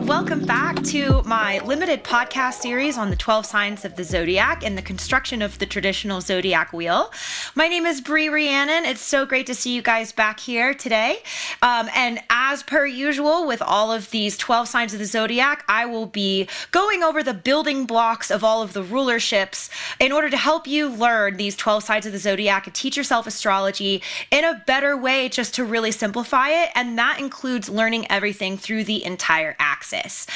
Welcome back to my limited podcast series on the 12 signs of the Zodiac and the construction of the traditional Zodiac wheel. My name is Brie Rhiannon. It's so great to see you guys back here today. And as per usual with all of these 12 signs of the Zodiac, I will be going over the building blocks of all of the rulerships in order to help you learn these 12 signs of the Zodiac and teach yourself astrology in a better way, just to really simplify it. And that includes learning everything through the entire axis.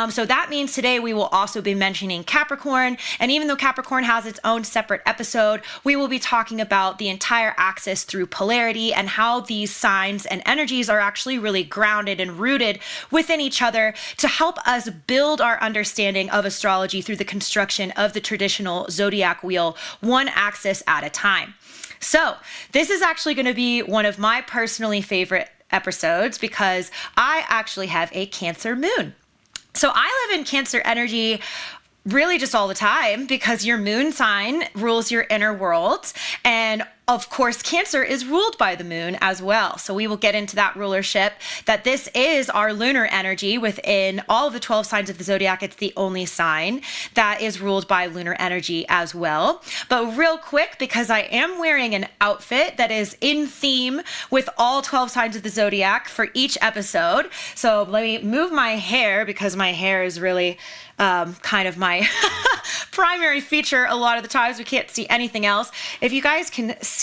So that means today we will also be mentioning Capricorn. And even though Capricorn has its own separate episode, we will be talking about the entire axis through polarity and how these signs and energies are actually really grounded and rooted within each other to help us build our understanding of astrology through the construction of the traditional zodiac wheel, one axis at a time. So this is actually going to be one of my personally favorite episodes because I actually have a Cancer moon. So I live in Cancer energy really just all the time because your moon sign rules your inner world. And of course, Cancer is ruled by the moon as well. So we will get into that rulership, that this is our lunar energy within all of the 12 signs of the Zodiac. It's the only sign that is ruled by lunar energy as well. But real quick, because I am wearing an outfit that is in theme with all 12 signs of the Zodiac for each episode. So let me move my hair because my hair is really kind of my primary feature a lot of the times. We can't see anything else. If you guys can see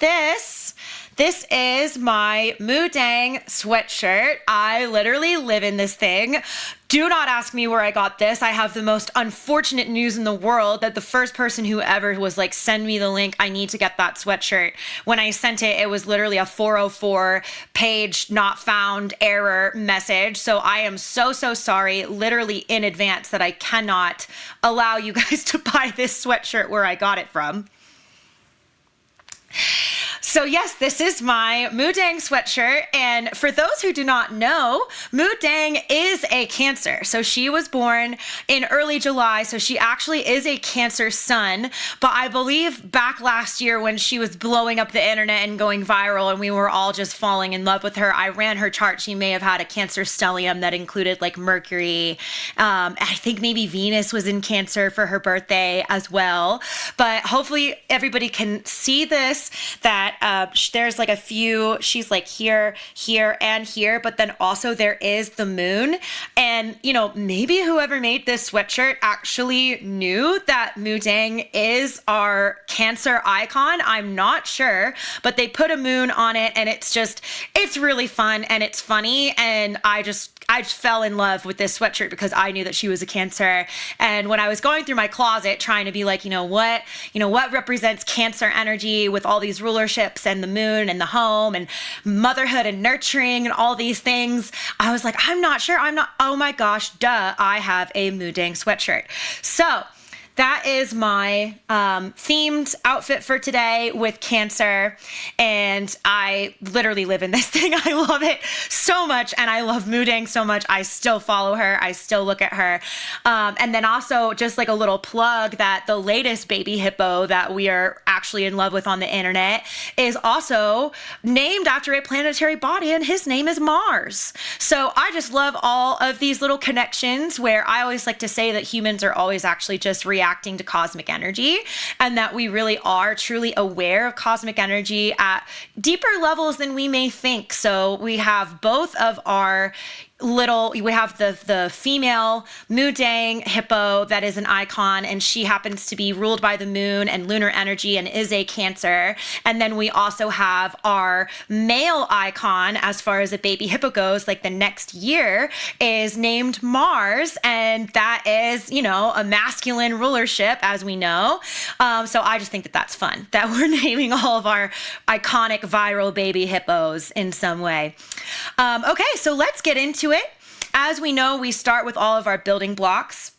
this is my Mudang sweatshirt. I literally live in this thing. Do not ask me where I got this. I have the most unfortunate news in the world that the first person who ever was like, send me the link, I need to get that sweatshirt. When I sent it, it was literally a 404 page not found error message. So I am so sorry, literally in advance, that I cannot allow you guys to buy this sweatshirt where I got it from. So yes, this is my Mudang sweatshirt. And for those who do not know, Mudang is a Cancer. So she was born in early July. So she actually is a Cancer sun. But I believe back last year when she was blowing up the internet and going viral and we were all just falling in love with her, I ran her chart. She may have had a Cancer stellium that included like Mercury. I think maybe Venus was in Cancer for her birthday as well. But hopefully everybody can see this, that there's like a few, she's like here, and here, but then also there is the moon. And, you know, maybe whoever made this sweatshirt actually knew that Mudang is our Cancer icon. I'm not sure, but they put a moon on it and it's really fun and it's funny. And I fell in love with this sweatshirt because I knew that she was a Cancer. And when I was going through my closet trying to be like, what represents Cancer energy with all these rulerships and the moon and the home and motherhood and nurturing and all these things, I was like, I'm not sure. Oh my gosh, duh, I have a Mudang sweatshirt. So that is my themed outfit for today with Cancer. And I literally live in this thing. I love it so much. And I love Mudang so much. I still follow her. I still look at her. And then also just like a little plug that the latest baby hippo that we are actually in love with on the internet is also named after a planetary body, and his name is Mars. So I just love all of these little connections where I always like to say that humans are always actually just reacting to cosmic energy, and that we really are truly aware of cosmic energy at deeper levels than we may think. So we have both of our we have the female Mudang hippo that is an icon, and she happens to be ruled by the moon and lunar energy and is a Cancer. And then we also have our male icon as far as a baby hippo goes, like the next year, is named Mars, and that is, a masculine rulership, as we know. So I just think that that's fun, that we're naming all of our iconic viral baby hippos in some way. Okay, so let's get into it. As we know, we start with all of our building blocks.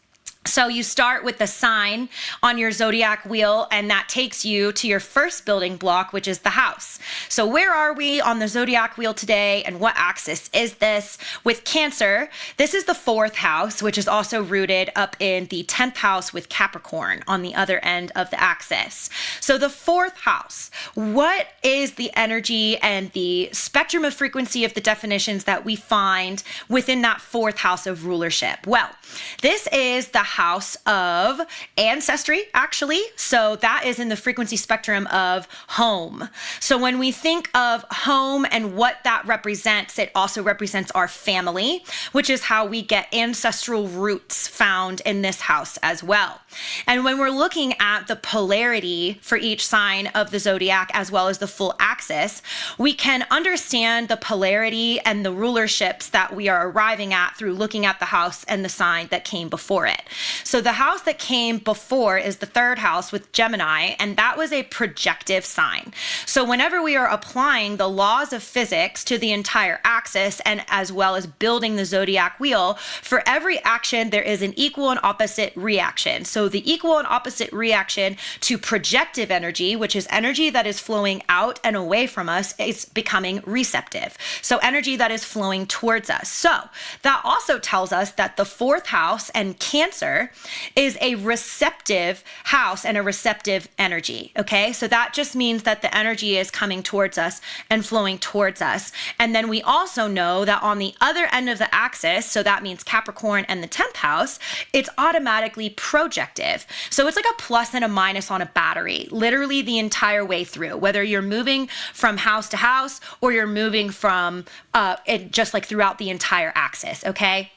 So you start with the sign on your zodiac wheel, and that takes you to your first building block, which is the house. So where are we on the zodiac wheel today, and what axis is this? With Cancer, this is the 4th house, which is also rooted up in the 10th house with Capricorn on the other end of the axis. So the 4th house, what is the energy and the spectrum of frequency of the definitions that we find within that 4th house of rulership? Well, this is the house of ancestry, actually. So that is in the frequency spectrum of home. So when we think of home and what that represents, it also represents our family, which is how we get ancestral roots found in this house as well. And when we're looking at the polarity for each sign of the zodiac, as well as the full axis, we can understand the polarity and the rulerships that we are arriving at through looking at the house and the sign that came before it. So the house that came before is the 3rd house with Gemini, and that was a projective sign. So whenever we are applying the laws of physics to the entire axis, and as well as building the zodiac wheel, for every action, there is an equal and opposite reaction. So the equal and opposite reaction to projective energy, which is energy that is flowing out and away from us, is becoming receptive. So energy that is flowing towards us. So that also tells us that the 4th house and Cancer is a receptive house and a receptive energy. Okay, so that just means that the energy is coming towards us and flowing towards us. And then we also know that on the other end of the axis, so that means Capricorn and the 10th house, it's automatically projective. So it's like a plus and a minus on a battery, literally the entire way through, whether you're moving from house to house or you're moving from it just like throughout the entire axis. Okay.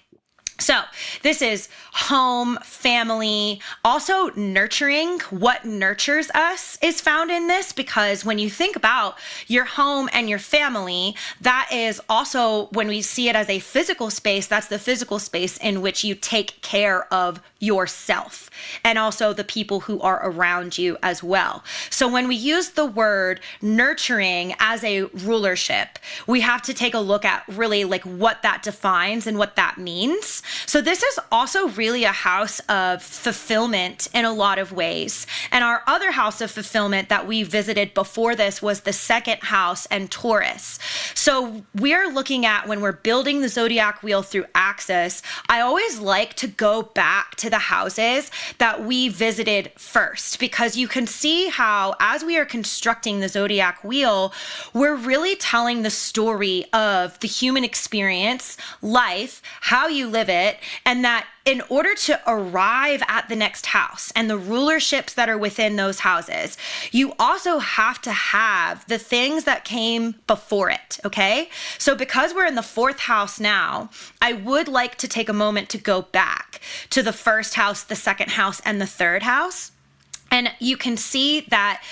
So this is home, family, also nurturing. What nurtures us is found in this, because when you think about your home and your family, that is also, when we see it as a physical space, that's the physical space in which you take care of yourself and also the people who are around you as well. So when we use the word nurturing as a rulership, we have to take a look at really like what that defines and what that means. So this is also really a house of fulfillment in a lot of ways. And our other house of fulfillment that we visited before this was the 2nd house and Taurus. So we are looking at, when we're building the zodiac wheel through axis, I always like to go back to the houses that we visited first, because you can see how as we are constructing the zodiac wheel, we're really telling the story of the human experience, life, how you live it, and that in order to arrive at the next house and the rulerships that are within those houses, you also have to have the things that came before it, okay? So because we're in the 4th house now, I would like to take a moment to go back to the 1st house, the 2nd house, and the 3rd house. And you can see that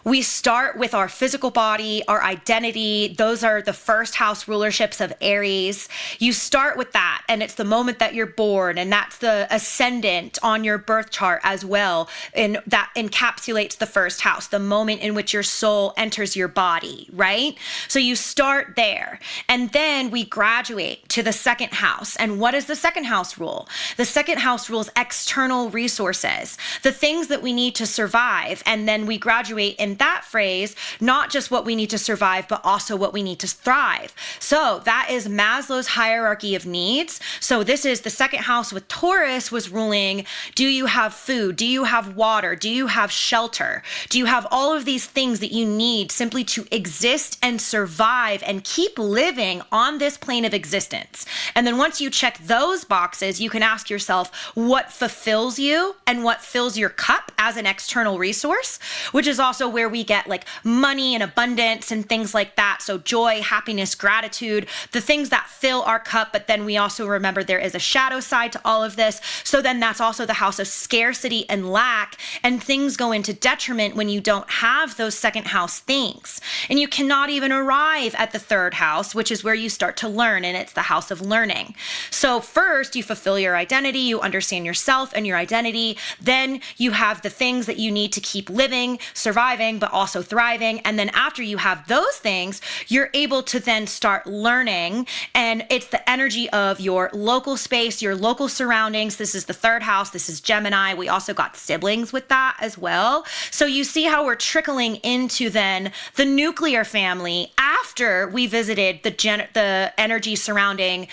we start with our physical body, our identity. Those are the 1st house rulerships of Aries. You start with that, and it's the moment that you're born, and that's the ascendant on your birth chart as well. And that encapsulates the 1st house, the moment in which your soul enters your body, right? So you start there, and then we graduate to the 2nd house. And what does the 2nd house rule? The 2nd house rules external resources, the things that we need to survive. And then we graduate in that phrase, not just what we need to survive, but also what we need to thrive. So that is Maslow's hierarchy of needs. So this is the 2nd house with Taurus was ruling, do you have food? Do you have water? Do you have shelter? Do you have all of these things that you need simply to exist and survive and keep living on this plane of existence? And then once you check those boxes, you can ask yourself what fulfills you and what fills your cup as an external resource, which is also where we get like money and abundance and things like that. So joy, happiness, gratitude, the things that fill our cup. But then we also remember there is a shadow side to all of this. So then that's also the house of scarcity and lack, and things go into detriment when you don't have those 2nd house things. And you cannot even arrive at the 3rd house, which is where you start to learn, and it's the house of learning. So first you fulfill your identity, you understand yourself and your identity. Then you have the things that you need to keep living, surviving, surviving, but also thriving. And then after you have those things, you're able to then start learning. And it's the energy of your local space, your local surroundings. This is the third house. This is Gemini. We also got siblings with that as well. So you see how we're trickling into then the nuclear family after we visited the energy surrounding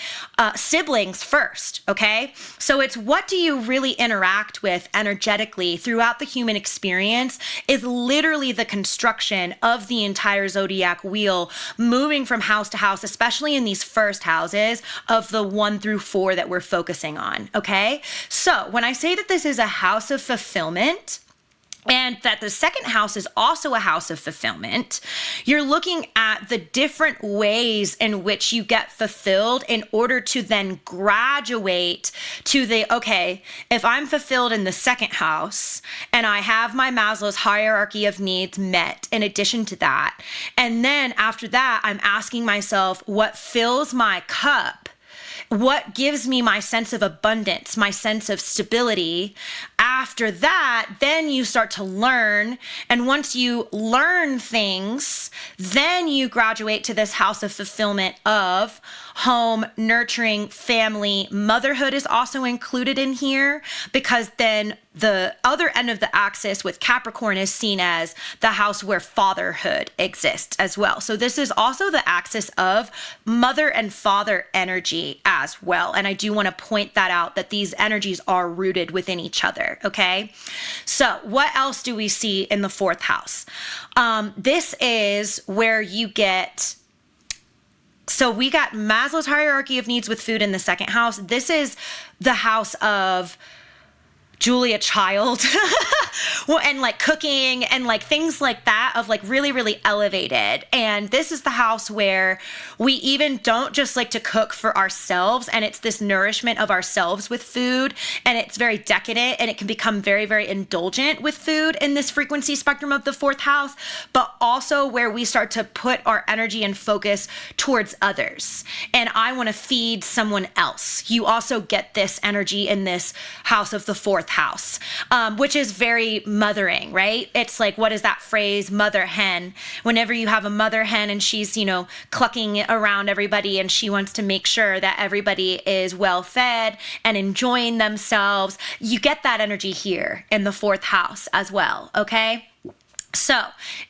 siblings first, okay? So it's what do you really interact with energetically throughout the human experience is literally the construction of the entire zodiac wheel, moving from house to house, especially in these first houses of the 1 through 4 that we're focusing on, okay? So when I say that this is a house of fulfillment, and that the second house is also a house of fulfillment, you're looking at the different ways in which you get fulfilled in order to then graduate to okay, if I'm fulfilled in the second house and I have my Maslow's hierarchy of needs met in addition to that, and then after that, I'm asking myself, what fills my cup? What gives me my sense of abundance, my sense of stability? After that, then you start to learn. And once you learn things, then you graduate to this house of fulfillment of home, nurturing, family. Motherhood is also included in here because then the other end of the axis with Capricorn is seen as the house where fatherhood exists as well. So this is also the axis of mother and father energy as well. And I do want to point that out, that these energies are rooted within each other. Okay. So what else do we see in the fourth house? This is where you get, so we got Maslow's hierarchy of needs with food in the second house. This is the house of Julia Child and like cooking and like things like that, of like really, really elevated. And this is the house where we even don't just like to cook for ourselves, and it's this nourishment of ourselves with food, and it's very decadent, and it can become very, very indulgent with food in this frequency spectrum of the fourth house, but also where we start to put our energy and focus towards others. And I want to feed someone else. You also get this energy in this house of the fourth house, which is very mothering, right? It's like, what is that phrase, mother hen? Whenever you have a mother hen and she's, clucking around everybody and she wants to make sure that everybody is well fed and enjoying themselves, you get that energy here in the fourth house as well, okay? So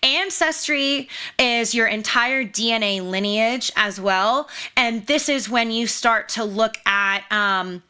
ancestry is your entire DNA lineage as well. And this is when you start to look at,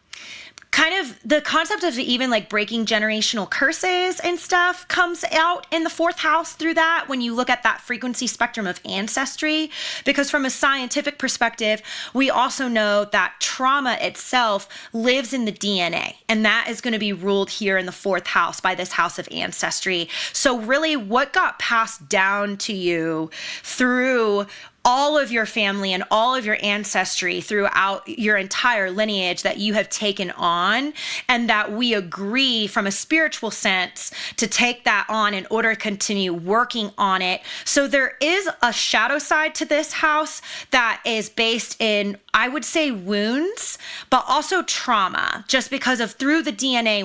kind of the concept of even like breaking generational curses and stuff comes out in the fourth house through that when you look at that frequency spectrum of ancestry. Because from a scientific perspective, we also know that trauma itself lives in the DNA, and that is going to be ruled here in the fourth house by this house of ancestry. So really what got passed down to you through all of your family and all of your ancestry throughout your entire lineage that you have taken on, and that we agree from a spiritual sense to take that on in order to continue working on it. So there is a shadow side to this house that is based in, I would say, wounds, but also trauma, just because of through the DNA,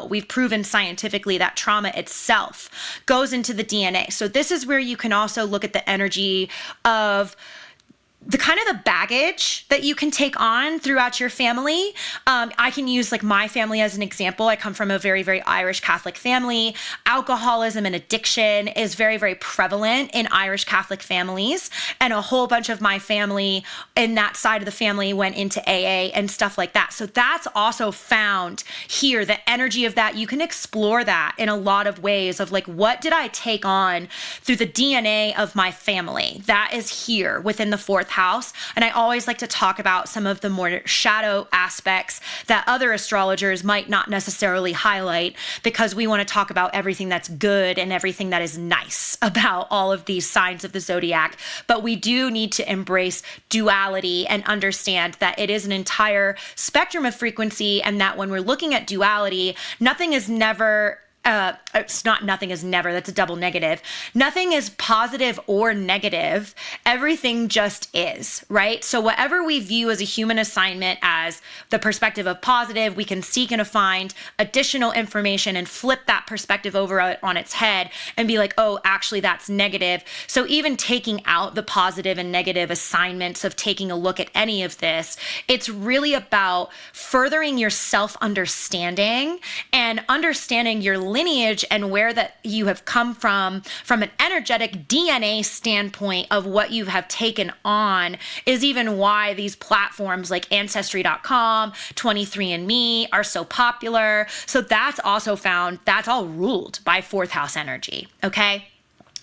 we've proven scientifically that trauma itself goes into the DNA. So this is where you can also look at the energy of the kind of the baggage that you can take on throughout your family. I can use like my family as an example. I come from a very, very Irish Catholic family. Alcoholism and addiction is very, very prevalent in Irish Catholic families. And a whole bunch of my family in that side of the family went into AA and stuff like that. So that's also found here. The energy of that, you can explore that in a lot of ways of like, what did I take on through the DNA of my family? That is here within the fourth house. And I always like to talk about some of the more shadow aspects that other astrologers might not necessarily highlight, because we want to talk about everything that's good and everything that is nice about all of these signs of the zodiac. But we do need to embrace duality and understand that it is an entire spectrum of frequency, and that when we're looking at duality, nothing is never it's not nothing is never, that's a double negative. Nothing is positive or negative. Everything just is, right? So whatever we view as a human assignment as the perspective of positive, we can seek and find additional information and flip that perspective over on its head and be like, oh, actually that's negative. So even taking out the positive and negative assignments of taking a look at any of this, it's really about furthering your self-understanding and understanding your lineage and where that you have come from an energetic DNA standpoint of what you have taken on is even why these platforms like Ancestry.com, 23andMe are so popular. So that's also found, that's all ruled by fourth house energy, okay?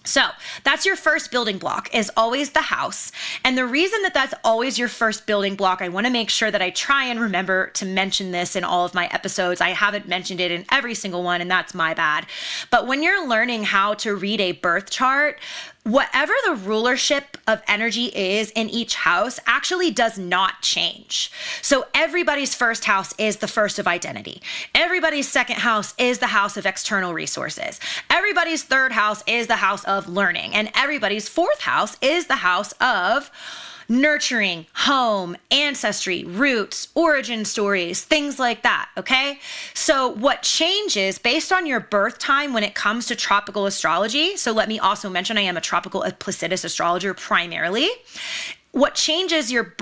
So that's your first building block, is always the house. And the reason that that's always your first building block, I want to make sure that I try and remember to mention this in all of my episodes. I haven't mentioned it in every single one, and that's my bad. But when you're learning how to read a birth chart, whatever the rulership of energy is in each house actually does not change. So everybody's first house is the first of identity. Everybody's second house is the house of external resources. Everybody's third house is the house of learning. And everybody's fourth house is the house of nurturing, home, ancestry, roots, origin stories, things like that, okay? So what changes based on your birth time when it comes to tropical astrology, so let me also mention I am a tropical Placidus astrologer primarily. What changes your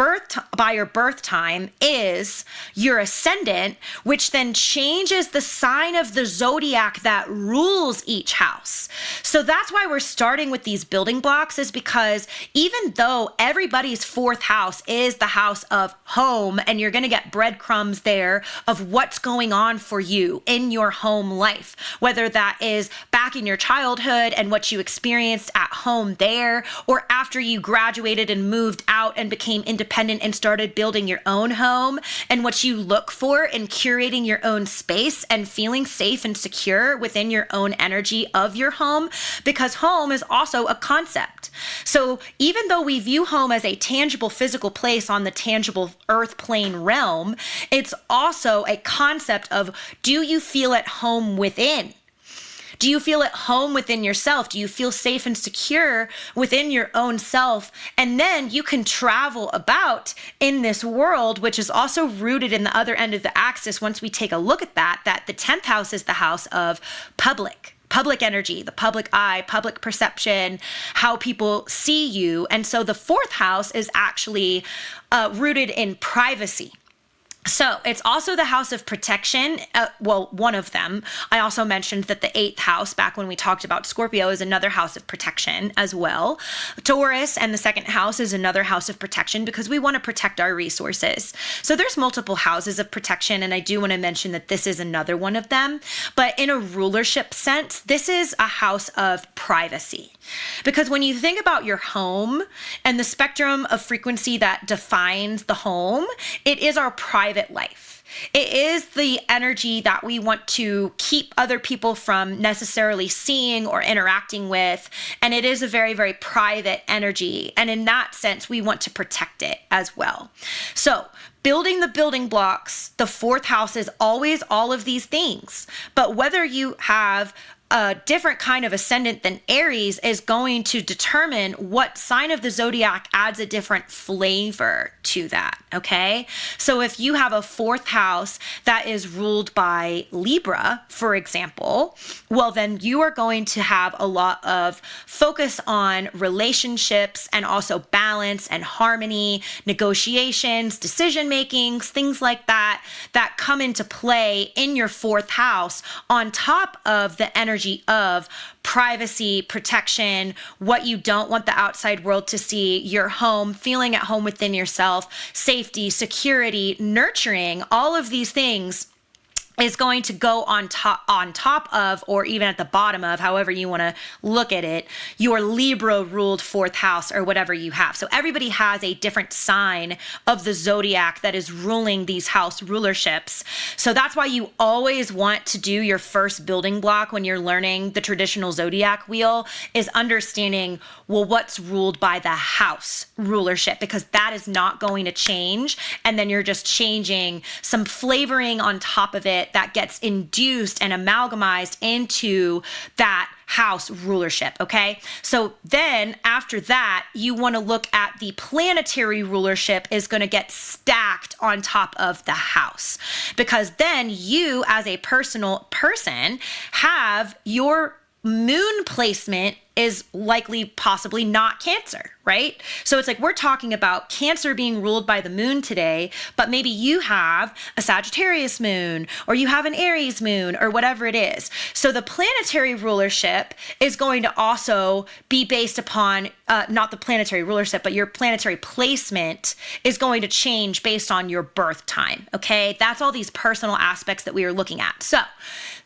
by your birth time is your ascendant, which then changes the sign of the zodiac that rules each house. So that's why we're starting with these building blocks, is because even though everybody's fourth house is the house of home, and you're going to get breadcrumbs there of what's going on for you in your home life, whether that is back in your childhood and what you experienced at home there, or after you graduated and moved out and became independent and started building your own home, and what you look for in curating your own space and feeling safe and secure within your own energy of your home, because home is also a concept. So even though we view home as a tangible physical place on the tangible earth plane realm, it's also a concept of, do you feel at home within? Do you feel at home within yourself? Do you feel safe and secure within your own self? And then you can travel about in this world, which is also rooted in the other end of the axis. Once we take a look at that the 10th house is the house of public energy, the public eye, public perception, how people see you. And so the fourth house is actually rooted in privacy. So it's also the house of protection. Well, one of them. I also mentioned that the 8th house, back when we talked about Scorpio, is another house of protection as well. Taurus and the 2nd house is another house of protection because we want to protect our resources. So there's multiple houses of protection, and I do want to mention that this is another one of them. But in a rulership sense, this is a house of privacy. Because when you think about your home and the spectrum of frequency that defines the home, it is our private life. It is the energy that we want to keep other people from necessarily seeing or interacting with. And it is a very, very private energy. And in that sense, we want to protect it as well. So building the building blocks, the 4th house is always all of these things. But whether you have a different kind of ascendant than Aries is going to determine what sign of the zodiac adds a different flavor to that, okay? So if you have a 4th house that is ruled by Libra, for example, well, then you are going to have a lot of focus on relationships and also balance and harmony, negotiations, decision makings, things like that, that come into play in your 4th house on top of the energy of privacy, protection, what you don't want the outside world to see, your home, feeling at home within yourself, safety, security, nurturing, all of these things is going to go on top of, or even at the bottom of, however you want to look at it, your Libra ruled 4th house or whatever you have. So everybody has a different sign of the zodiac that is ruling these house rulerships. So that's why you always want to do your first building block when you're learning the traditional zodiac wheel, is understanding, well, what's ruled by the house rulership, because that is not going to change. And then you're just changing some flavoring on top of it it that gets induced and amalgamized into that house rulership, okay? So then after that, you want to look at the planetary rulership is going to get stacked on top of the house, because then you as a personal person have your moon placement is likely possibly not Cancer, right? So it's like we're talking about Cancer being ruled by the moon today, but maybe you have a Sagittarius moon or you have an Aries moon or whatever it is. So the planetary rulership is going to also be based upon not the planetary rulership, but your planetary placement is going to change based on your birth time, okay? That's all these personal aspects that we are looking at. So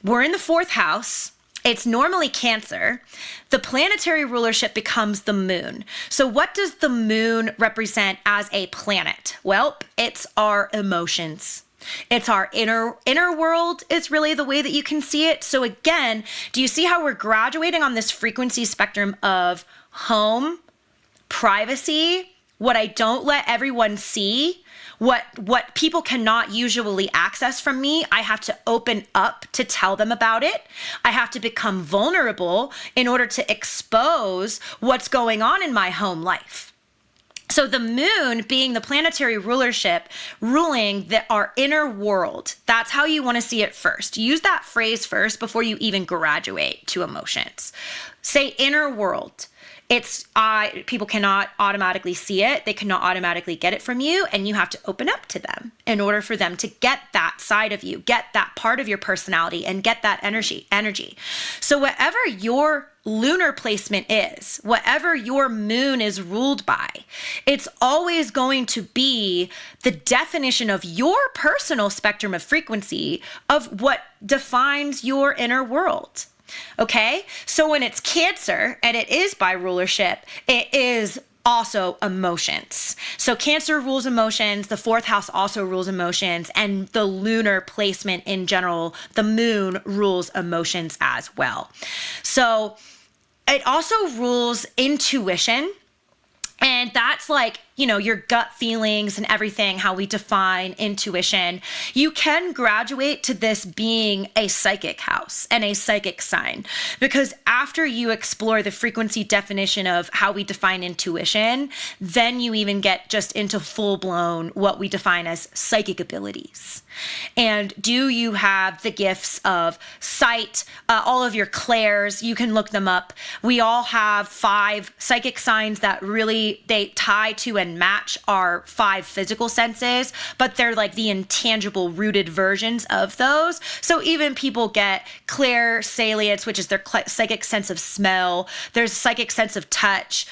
we're in the 4th house. It's normally Cancer. The planetary rulership becomes the moon. So what does the moon represent as a planet? Well, it's our emotions. It's our inner world is really the way that you can see it. So again, do you see how we're graduating on this frequency spectrum of home, privacy, what I don't let everyone see, what people cannot usually access from me, I have to open up to tell them about it. I have to become vulnerable in order to expose what's going on in my home life. So the moon being the planetary rulership, ruling our inner world. That's how you want to see it first. Use that phrase first before you even graduate to emotions. Say inner world. It's people cannot automatically see it. They cannot automatically get it from you, and you have to open up to them in order for them to get that side of you, get that part of your personality, and get that energy. So whatever your lunar placement is, whatever your moon is ruled by, it's always going to be the definition of your personal spectrum of frequency of what defines your inner world. Okay, so when it's Cancer and it is by rulership, it is also emotions. So Cancer rules emotions, the 4th house also rules emotions, and the lunar placement in general, the moon rules emotions as well. So it also rules intuition. And that's like, your gut feelings and everything, how we define intuition. You can graduate to this being a psychic house and a psychic sign, because after you explore the frequency definition of how we define intuition, then you even get just into full blown what we define as psychic abilities. And do you have the gifts of sight, all of your clairs? You can look them up. We all have 5 psychic signs that really they tie to and match our 5 physical senses, but they're like the intangible rooted versions of those. So even people get clairsalience, which is their psychic sense of smell. There's psychic sense of touch.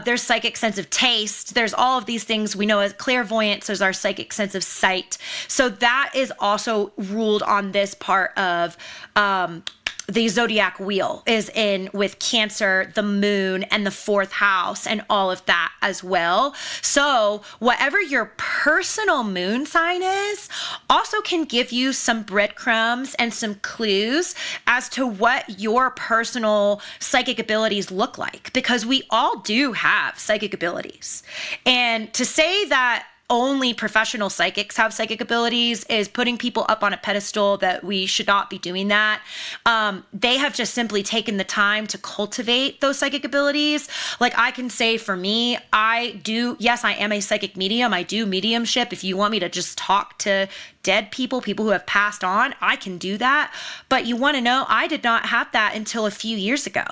There's psychic sense of taste. There's all of these things we know as clairvoyance is our psychic sense of sight. So that is also ruled on this part of the zodiac wheel is in with Cancer, the moon, and the 4th house, and all of that as well. So whatever your personal moon sign is also can give you some breadcrumbs and some clues as to what your personal psychic abilities look like, because we all do have psychic abilities. And to say that only professional psychics have psychic abilities is putting people up on a pedestal that we should not be doing that. They have just simply taken the time to cultivate those psychic abilities. Like I can say for me, I am a psychic medium. I do mediumship. If you want me to just talk to dead people who have passed on, I can do that. But you want to know, I did not have that until a few years ago.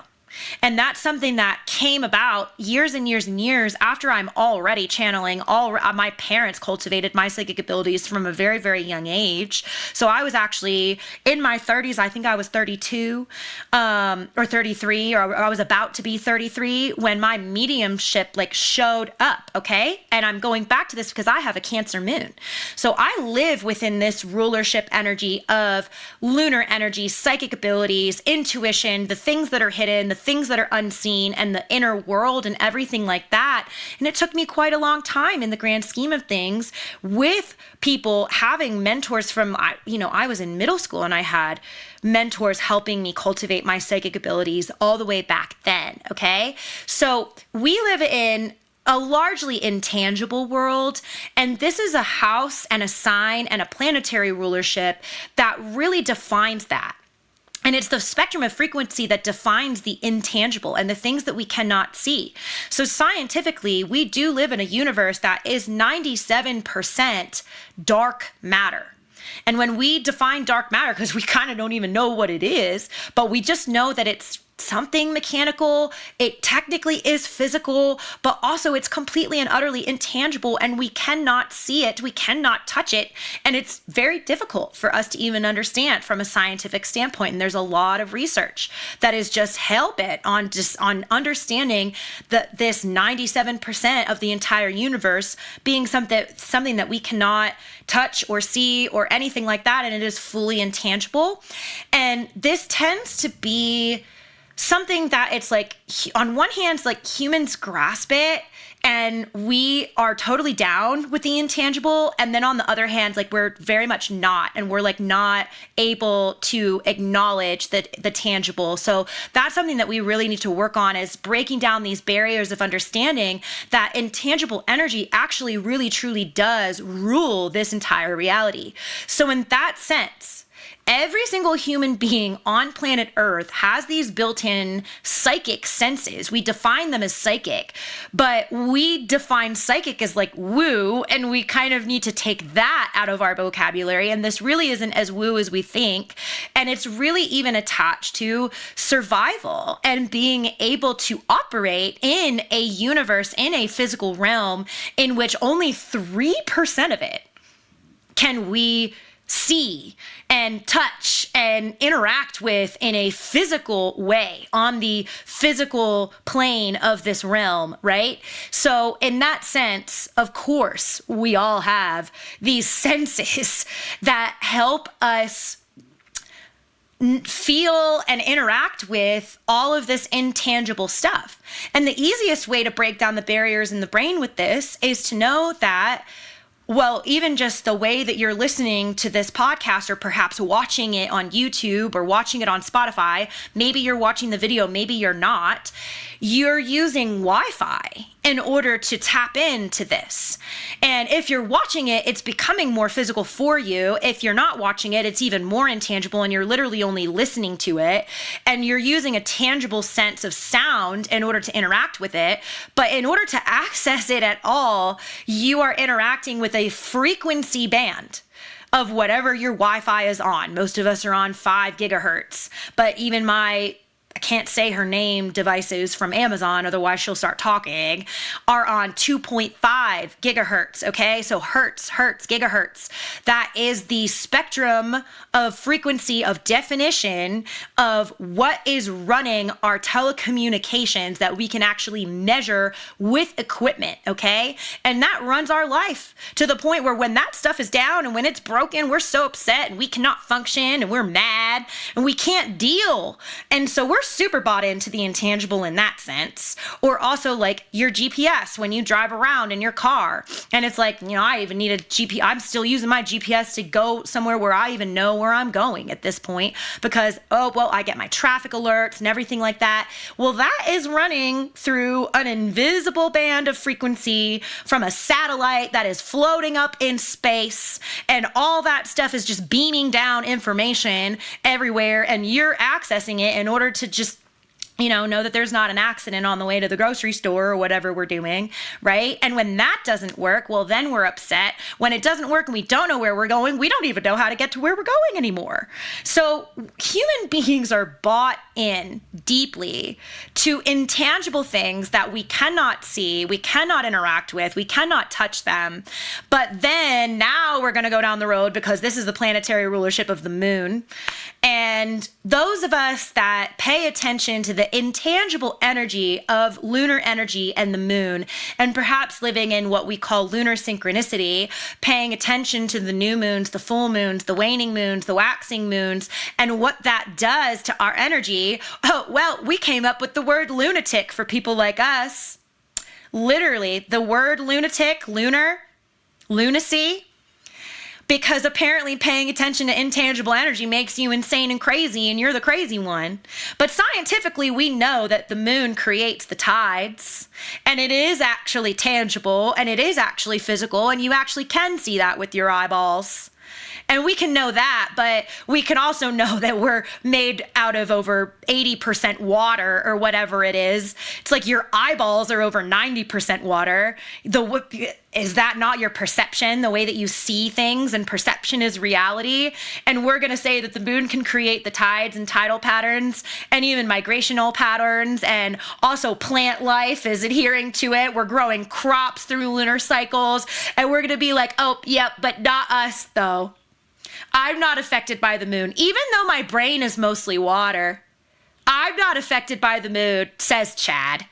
And that's something that came about years and years and years after I'm already channeling. My parents cultivated my psychic abilities from a very, very young age. So I was actually in my 30s. I think I was 32 or 33, or I was about to be 33 when my mediumship showed up. Okay. And I'm going back to this because I have a Cancer moon. So I live within this rulership energy of lunar energy, psychic abilities, intuition, the things that are hidden, the things that are unseen, and the inner world and everything like that. And it took me quite a long time in the grand scheme of things with people having mentors from, I was in middle school and I had mentors helping me cultivate my psychic abilities all the way back then. Okay. So we live in a largely intangible world. And this is a house and a sign and a planetary rulership that really defines that. And it's the spectrum of frequency that defines the intangible and the things that we cannot see. So scientifically, we do live in a universe that is 97% dark matter. And when we define dark matter, because we kind of don't even know what it is, but we just know that it's something mechanical, it technically is physical, but also it's completely and utterly intangible, and we cannot see it, we cannot touch it, and it's very difficult for us to even understand from a scientific standpoint. And there's a lot of research that is just hell-bent on understanding that this 97% of the entire universe being something that we cannot touch or see or anything like that, and it is fully intangible. And this tends to be something that it's like, on one hand, it's like humans grasp it and we are totally down with the intangible. And then on the other hand, like we're very much not, and we're like not able to acknowledge the tangible. So that's something that we really need to work on, is breaking down these barriers of understanding that intangible energy actually really truly does rule this entire reality. So in that sense, every single human being on planet Earth has these built-in psychic senses. We define them as psychic, but we define psychic as like woo, and we kind of need to take that out of our vocabulary. And this really isn't as woo as we think. And it's really even attached to survival and being able to operate in a universe, in a physical realm in which only 3% of it can we see and touch and interact with in a physical way on the physical plane of this realm, right? So in that sense, of course, we all have these senses that help us feel and interact with all of this intangible stuff. And the easiest way to break down the barriers in the brain with this is to know that, well, even just the way that you're listening to this podcast, or perhaps watching it on YouTube or watching it on Spotify, maybe you're watching the video, maybe you're not, you're using Wi-Fi in order to tap into this. And if you're watching it, it's becoming more physical for you. If you're not watching it, it's even more intangible, and you're literally only listening to it. And you're using a tangible sense of sound in order to interact with it. But in order to access it at all, you are interacting with a frequency band of whatever your Wi-Fi is on. Most of us are on 5 gigahertz, but even I can't say her name, devices from Amazon, otherwise she'll start talking, are on 2.5 gigahertz, okay? So hertz, gigahertz. That is the spectrum of frequency, of definition of what is running our telecommunications that we can actually measure with equipment, okay? And that runs our life to the point where when that stuff is down and when it's broken, we're so upset and we cannot function and we're mad and we can't deal. And so we're super bought into the intangible in that sense. Or also like your GPS when you drive around in your car, and it's like, you know, I even need a GPS. I'm still using my GPS to go somewhere where I even know where I'm going at this point, because, oh, well, I get my traffic alerts and everything like that. Well, that is running through an invisible band of frequency from a satellite that is floating up in space, and all that stuff is just beaming down information everywhere, and you're accessing it in order to just, you know that there's not an accident on the way to the grocery store or whatever we're doing, right? And when that doesn't work, well, then we're upset. When it doesn't work and we don't know where we're going, we don't even know how to get to where we're going anymore. So human beings are bought in deeply to intangible things that we cannot see, we cannot interact with, we cannot touch them. But then now we're going to go down the road, because this is the planetary rulership of the moon. And those of us that pay attention to the intangible energy of lunar energy and the moon, and perhaps living in what we call lunar synchronicity, paying attention to the new moons, the full moons, the waning moons, the waxing moons, and what that does to our energy. Oh, well, we came up with the word lunatic for people like us. Literally, the word lunatic, lunar, lunacy, because apparently paying attention to intangible energy makes you insane and crazy, and you're the crazy one. But scientifically, we know that the moon creates the tides, and it is actually tangible, and it is actually physical, and you actually can see that with your eyeballs. And we can know that, but we can also know that we're made out of over 80% water or whatever it is. It's like your eyeballs are over 90% water. Is that not your perception, the way that you see things, and perception is reality? And we're going to say that the moon can create the tides and tidal patterns and even migrational patterns, and also plant life is adhering to it. We're growing crops through lunar cycles, and we're going to be like, oh, yep, but not us though. I'm not affected by the moon, even though my brain is mostly water. I'm not affected by the moon, says Chad.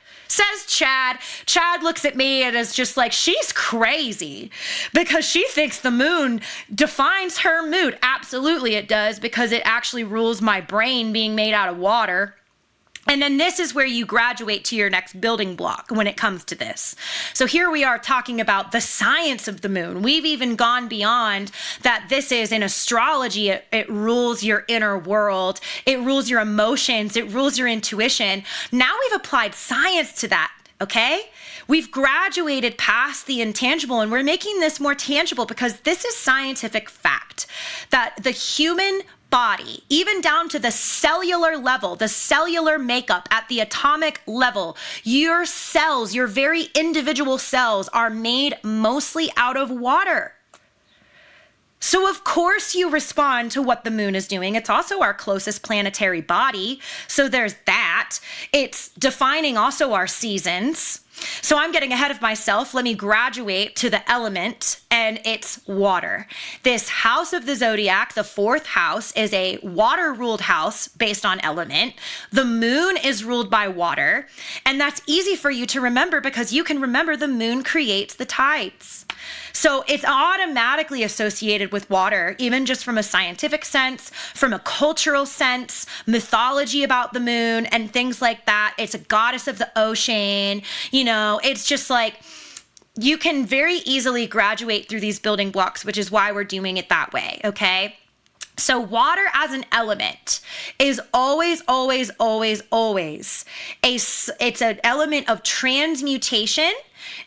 Chad looks at me and is just like, she's crazy because she thinks the moon defines her mood. Absolutely it does, because it actually rules my brain being made out of water. And then this is where you graduate to your next building block when it comes to this. So here we are talking about the science of the moon. We've even gone beyond that. This is in astrology. It rules your inner world. It rules your emotions. It rules your intuition. Now we've applied science to that. Okay? We've graduated past the intangible, and we're making this more tangible because this is scientific fact that the human body, even down to the cellular level, the cellular makeup at the atomic level, your cells, your very individual cells are made mostly out of water. So of course you respond to what the moon is doing. It's also our closest planetary body. So there's that. It's defining also our seasons. So I'm getting ahead of myself. Let me graduate to the element, and it's water. This house of the zodiac, the fourth house, is a water-ruled house based on element. The moon is ruled by water, and that's easy for you to remember because you can remember the moon creates the tides. So it's automatically associated with water, even just from a scientific sense, from a cultural sense, mythology about the moon and things like that. It's a goddess of the ocean. It's just like you can very easily graduate through these building blocks, which is why we're doing it that way. Okay. So water as an element is always, always, always, always it's an element of transmutation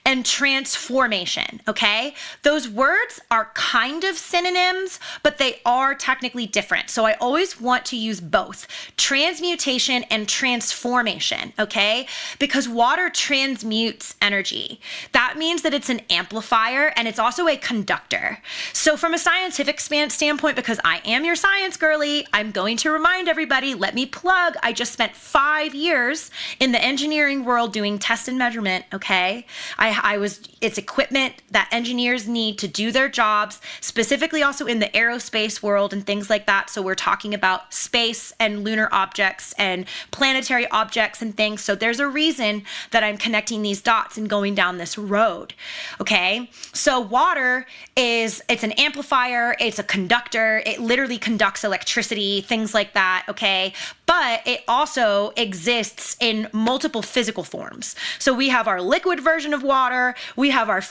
and transformation, okay? Those words are kind of synonyms, but they are technically different. So I always want to use both transmutation and transformation, okay? Because water transmutes energy. That means that it's an amplifier and it's also a conductor. So from a scientific standpoint, because I am your science girly, I'm going to remind everybody, let me plug, I just spent 5 years in the engineering world doing test and measurement, okay? It's equipment that engineers need to do their jobs, specifically also in the aerospace world and things like that. So we're talking about space and lunar objects and planetary objects and things. So there's a reason that I'm connecting these dots and going down this road. Okay. So water it's an amplifier. It's a conductor. It literally conducts electricity, things like that. Okay. But it also exists in multiple physical forms. So we have our liquid version of water. We have our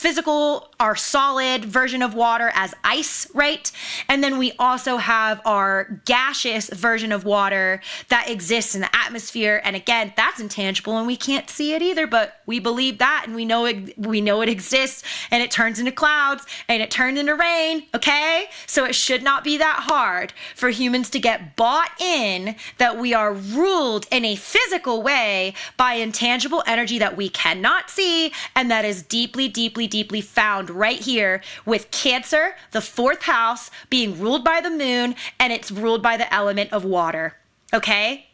solid version of water as ice, right? And then we also have our gaseous version of water that exists in the atmosphere. And again, that's intangible and we can't see it either, but we believe that and we know it exists, and it turns into clouds and it turns into rain, okay? So it should not be that hard for humans to get bought in that we are ruled in a physical way by intangible energy that we cannot see and that is deeply, deeply, deeply found right here with Cancer, the fourth house, being ruled by the moon, and it's ruled by the element of water, okay?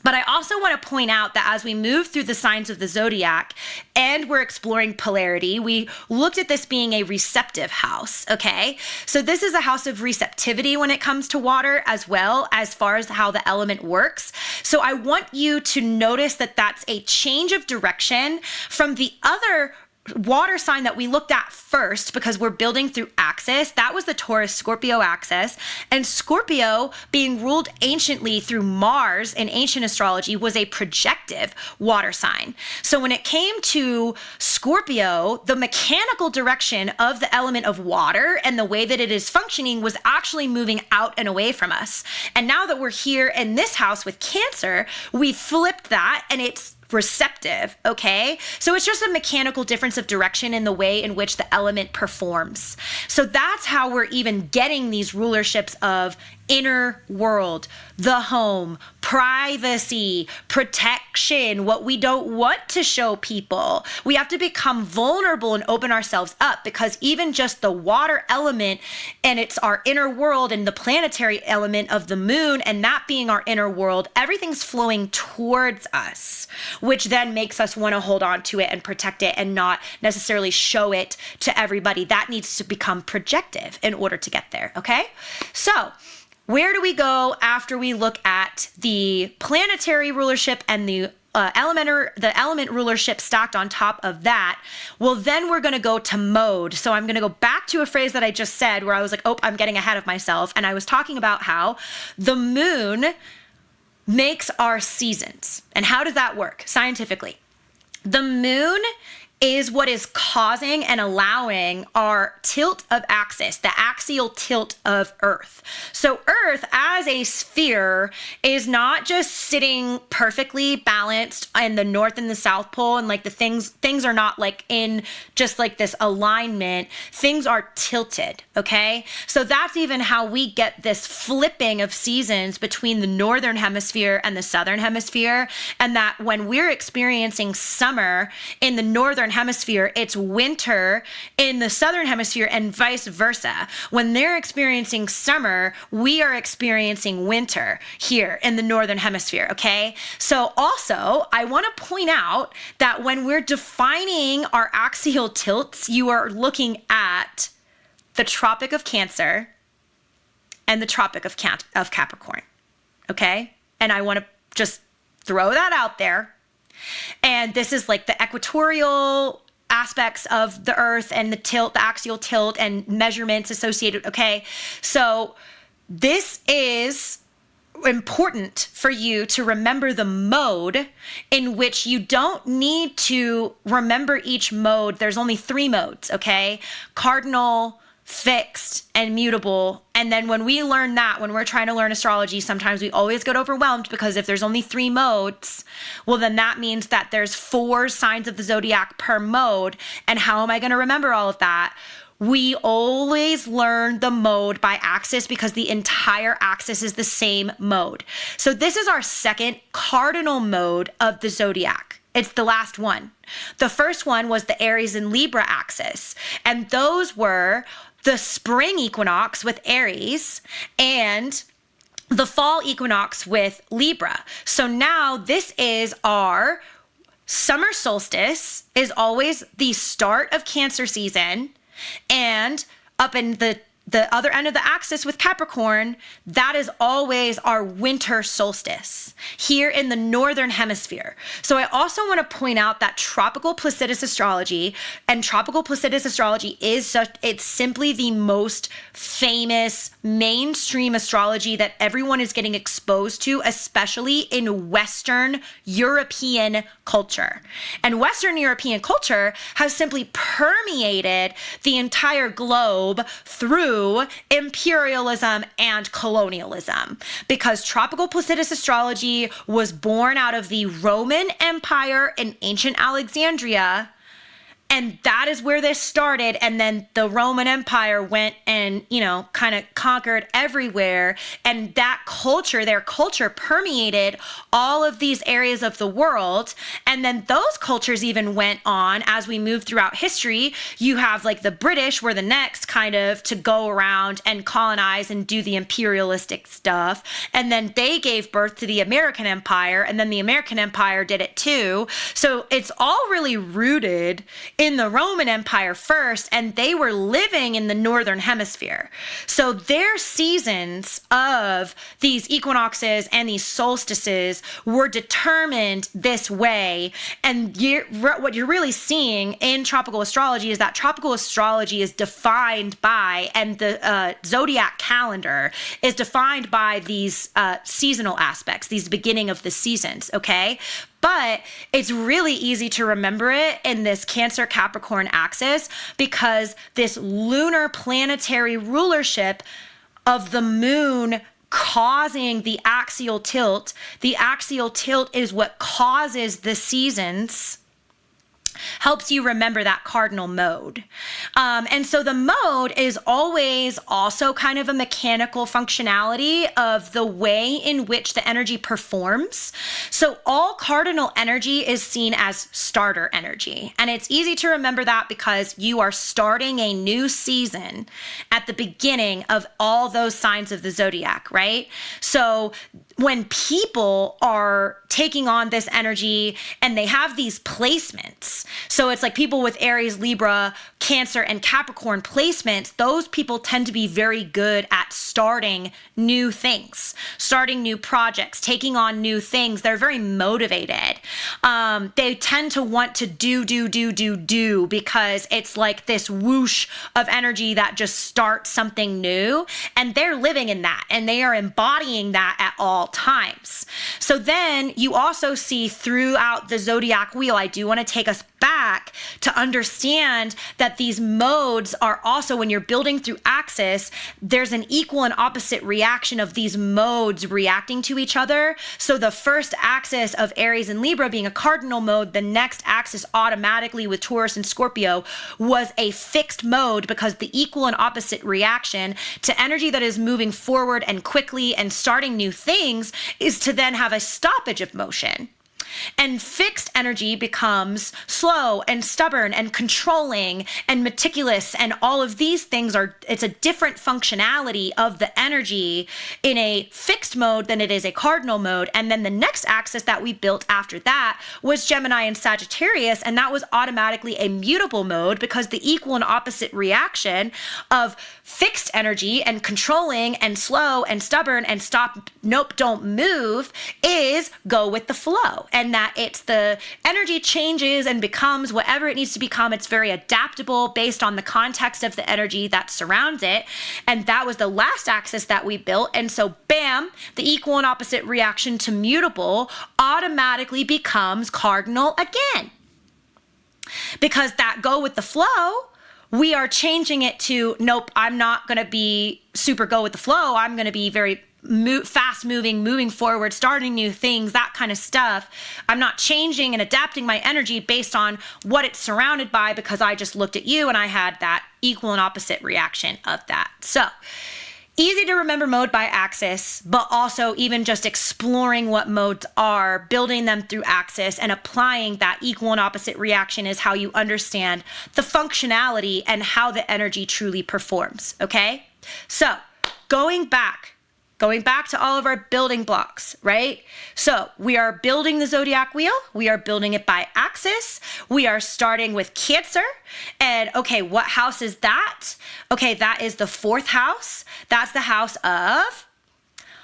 But I also want to point out that as we move through the signs of the zodiac and we're exploring polarity, we looked at this being a receptive house, okay? So this is a house of receptivity when it comes to water, as well as far as how the element works. So I want you to notice that that's a change of direction from the other water sign that we looked at first, because we're building through axis, that was the Taurus Scorpio axis. And Scorpio, being ruled anciently through Mars in ancient astrology, was a projective water sign. So when it came to Scorpio, the mechanical direction of the element of water and the way that it is functioning was actually moving out and away from us. And now that we're here in this house with Cancer, we flipped that and it's receptive, okay? So it's just a mechanical difference of direction in the way in which the element performs. So that's how we're even getting these rulerships of inner world, the home, privacy, protection, what we don't want to show people. We have to become vulnerable and open ourselves up, because even just the water element, and it's our inner world, and the planetary element of the moon, and that being our inner world, everything's flowing towards us, which then makes us want to hold on to it and protect it and not necessarily show it to everybody. That needs to become projective in order to get there, okay? So where do we go after we look at the planetary rulership and the element rulership stacked on top of that? Well, then we're going to go to mode. So I'm going to go back to a phrase that I just said where I was like, oh, I'm getting ahead of myself. And I was talking about how the moon makes our seasons. And how does that work scientifically? The moon is what is causing and allowing our tilt of axis, the axial tilt of Earth. So Earth as a sphere is not just sitting perfectly balanced in the North and the South Pole, and like the things are not like in just like this alignment. Things are tilted, okay? So that's even how we get this flipping of seasons between the Northern Hemisphere and the Southern Hemisphere, and that when we're experiencing summer in the Northern Hemisphere, it's winter in the Southern Hemisphere, and vice versa. When they're experiencing summer, we are experiencing winter here in the Northern Hemisphere, okay? So also, I want to point out that when we're defining our axial tilts, you are looking at the Tropic of Cancer and the Tropic of Capricorn, okay? And I want to just throw that out there. And this is like the equatorial aspects of the Earth and the tilt, the axial tilt and measurements associated, okay? So this is important for you to remember the mode, in which you don't need to remember each mode. There's only 3 modes, okay? Cardinal, fixed, and mutable. And then when we learn that, when we're trying to learn astrology, sometimes we always get overwhelmed, because if there's only 3 modes, well, then that means that there's 4 signs of the zodiac per mode. And how am I going to remember all of that? We always learn the mode by axis, because the entire axis is the same mode. So this is our second cardinal mode of the zodiac. It's the last one. The first one was the Aries and Libra axis. And those were the spring equinox with Aries and the fall equinox with Libra. So now this is our summer solstice, is always the start of Cancer season, and up in the other end of the axis with Capricorn, that is always our winter solstice here in the Northern Hemisphere. So I also want to point out that tropical Placidus astrology, and tropical Placidus astrology it's simply the most famous mainstream astrology that everyone is getting exposed to, especially in Western European culture. And Western European culture has simply permeated the entire globe through imperialism and colonialism, because tropical Placidus astrology was born out of the Roman Empire in ancient Alexandria. And that is where this started. And then the Roman Empire went and, kind of conquered everywhere. And that culture, their culture permeated all of these areas of the world. And then those cultures even went on as we move throughout history. You have like the British were the next kind of to go around and colonize and do the imperialistic stuff. And then they gave birth to the American Empire. And then the American Empire did it too. So it's all really rooted in the Roman Empire first, and they were living in the northern hemisphere. So their seasons of these equinoxes and these solstices were determined this way. And what you're really seeing in tropical astrology is that tropical astrology is defined by, and the zodiac calendar is defined by these seasonal aspects, these beginning of the seasons, okay? But it's really easy to remember it in this Cancer Capricorn axis because this lunar planetary rulership of the moon causing the axial tilt is what causes the seasons, helps you remember that cardinal mode. And so the mode is always also kind of a mechanical functionality of the way in which the energy performs. So all cardinal energy is seen as starter energy. And it's easy to remember that because you are starting a new season at the beginning of all those signs of the zodiac, right? So when people are taking on this energy and they have these placements, so it's like people with Aries, Libra, Cancer, and Capricorn placements, those people tend to be very good at starting new things, starting new projects, taking on new things. They're very motivated. They tend to want to do because it's like this whoosh of energy that just starts something new. And they're living in that and they are embodying that at all times. So then you also see throughout the zodiac wheel, I do want to take us back to understand that these modes are also, when you're building through axis, there's an equal and opposite reaction of these modes reacting to each other. So the first axis of Aries and Libra being a cardinal mode, the next axis automatically with Taurus and Scorpio was a fixed mode because the equal and opposite reaction to energy that is moving forward and quickly and starting new things is to then have a stoppage of motion. And fixed energy becomes slow and stubborn and controlling and meticulous. And all of these things it's a different functionality of the energy in a fixed mode than it is a cardinal mode. And then the next axis that we built after that was Gemini and Sagittarius. And that was automatically a mutable mode because the equal and opposite reaction of fixed energy and controlling and slow and stubborn and stop, nope, don't move is go with the flow. And that it's the energy changes and becomes whatever it needs to become. It's very adaptable based on the context of the energy that surrounds it. And that was the last axis that we built. And so bam, the equal and opposite reaction to mutable automatically becomes cardinal again. Because that go with the flow, we are changing it to, nope, I'm not going to be super go with the flow. I'm going to be very fast moving forward, starting new things, that kind of stuff. I'm not changing and adapting my energy based on what it's surrounded by because I just looked at you and I had that equal and opposite reaction of that. So easy to remember mode by axis, but also even just exploring what modes are, building them through axis and applying that equal and opposite reaction is how you understand the functionality and how the energy truly performs. Okay. So going back to all of our building blocks, right? So we are building the zodiac wheel. We are building it by axis. We are starting with Cancer. And okay, what house is that? Okay, that is the 4th house. That's the house of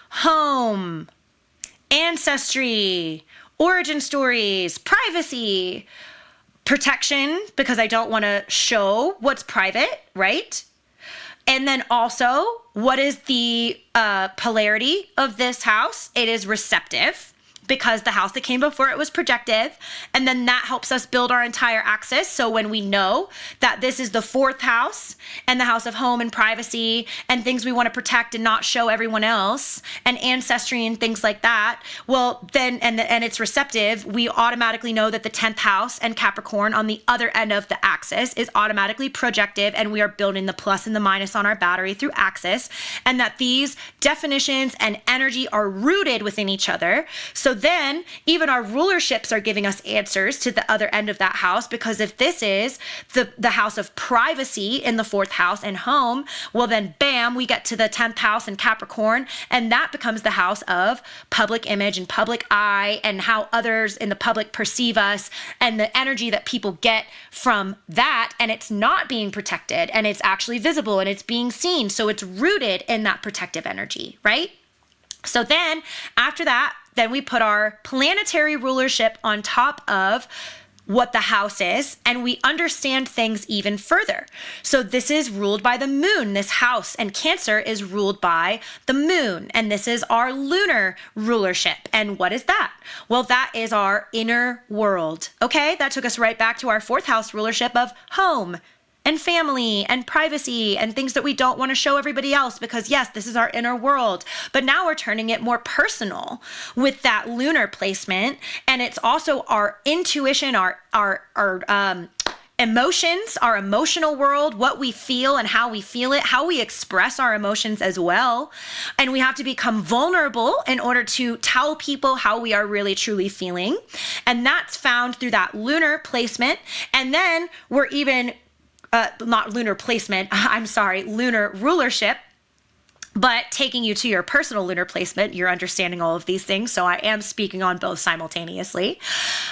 home, ancestry, origin stories, privacy, protection, because I don't want to show what's private, right? And then also, what is the polarity of this house? It is receptive because the house that came before it was projective. And then that helps us build our entire axis. So when we know that this is the 4th house and the house of home and privacy and things we want to protect and not show everyone else and ancestry and things like that, well then, and it's receptive, we automatically know that the 10th house and Capricorn on the other end of the axis is automatically projective, and we are building the plus and the minus on our battery through axis, and that these definitions and energy are rooted within each other so then even our rulerships are giving us answers to the other end of that house, because if this is the house of privacy in the 4th house and home, well then bam, we get to the 10th house in Capricorn, and that becomes the house of public image and public eye and how others in the public perceive us and the energy that people get from that. And it's not being protected, and it's actually visible, and it's being seen. So it's rooted in that protective energy, right? So then after that, then we put our planetary rulership on top of what the house is, and we understand things even further. So this is ruled by the moon, this house, and Cancer is ruled by the moon, and this is our lunar rulership. And what is that? Well, that is our inner world. Okay, that took us right back to our 4th house rulership of home and family and privacy and things that we don't want to show everybody else, because yes, this is our inner world. But now we're turning it more personal with that lunar placement. And it's also our intuition, our emotions, our emotional world, what we feel and how we feel it, how we express our emotions as well. And we have to become vulnerable in order to tell people how we are really truly feeling. And that's found through that lunar placement. And then we're even not lunar placement, lunar rulership, but taking you to your personal lunar placement, you're understanding all of these things. So I am speaking on both simultaneously.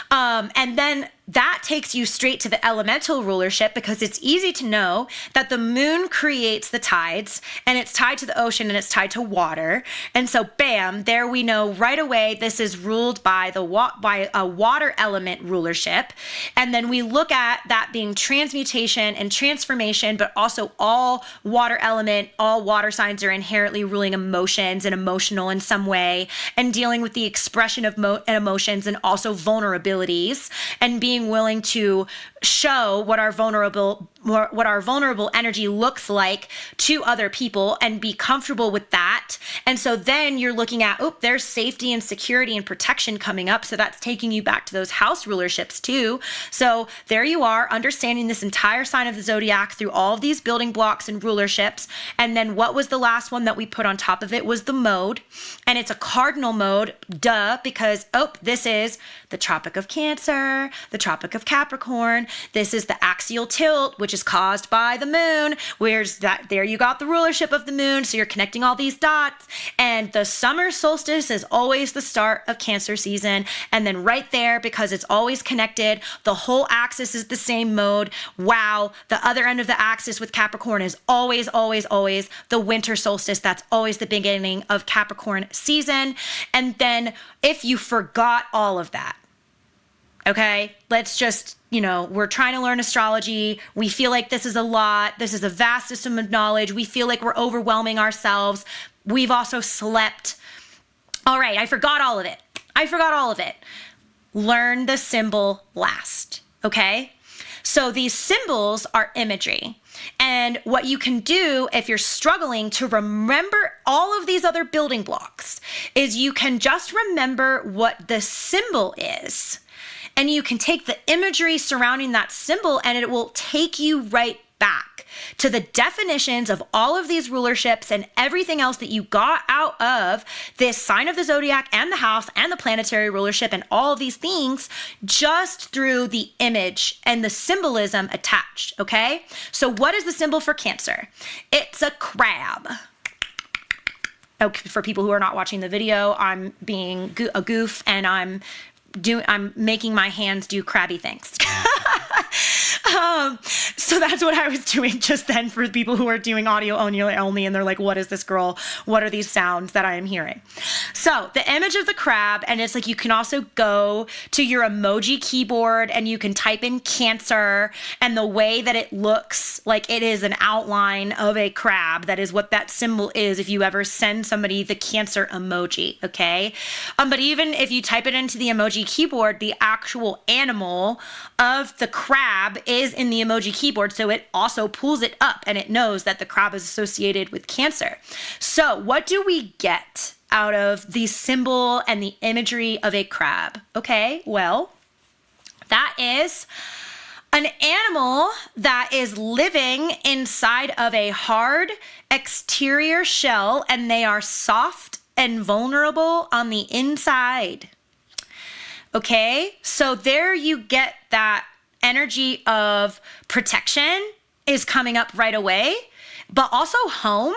And then that takes you straight to the elemental rulership, because it's easy to know that the moon creates the tides, and it's tied to the ocean, and it's tied to water. And so bam, there we know right away this is ruled by by a water element rulership. And then we look at that being transmutation and transformation, but also all water element, all water signs are inherently ruling emotions and emotional in some way, and dealing with the expression of emotions and also vulnerabilities, and being willing to show what our vulnerable energy looks like to other people and be comfortable with that. And so then you're looking at, there's safety and security and protection coming up. So that's taking you back to those house rulerships too. So there you are, understanding this entire sign of the zodiac through all of these building blocks and rulerships. And then what was the last one that we put on top of it was the mode. And it's a cardinal mode, because, this is the Tropic of Cancer, the Tropic of Capricorn. This is the axial tilt, which is caused by the moon. There you got the rulership of the moon. So you're connecting all these dots. And the summer solstice is always the start of Cancer season. And then right there, because it's always connected, the whole axis is the same mode. Wow. The other end of the axis with Capricorn is always, always, always the winter solstice. That's always the beginning of Capricorn season. And then if you forgot all of that, okay, let's just, we're trying to learn astrology. We feel like this is a lot. This is a vast system of knowledge. We feel like we're overwhelming ourselves. We've also slept. All right, I forgot all of it. Learn the symbol last, okay? So these symbols are imagery. And what you can do if you're struggling to remember all of these other building blocks is you can just remember what the symbol is. And you can take the imagery surrounding that symbol, and it will take you right back to the definitions of all of these rulerships and everything else that you got out of this sign of the zodiac and the house and the planetary rulership and all of these things just through the image and the symbolism attached, okay? So what is the symbol for Cancer? It's a crab. Okay, for people who are not watching the video, I'm being a goof, and I'm making my hands do crabby things. So that's what I was doing just then for people who are doing audio only, and they're like, what is this girl? What are these sounds that I am hearing? So the image of the crab, and it's like you can also go to your emoji keyboard and you can type in Cancer, and the way that it looks like it is an outline of a crab. That is what that symbol is if you ever send somebody the Cancer emoji, okay? But even if you type it into the emoji keyboard, the actual animal of the crab is in the emoji keyboard, so it also pulls it up and it knows that the crab is associated with Cancer. So what do we get out of the symbol and the imagery of a crab? Okay, well, that is an animal that is living inside of a hard exterior shell, and they are soft and vulnerable on the inside. Okay. So there you get that energy of protection is coming up right away, but also home.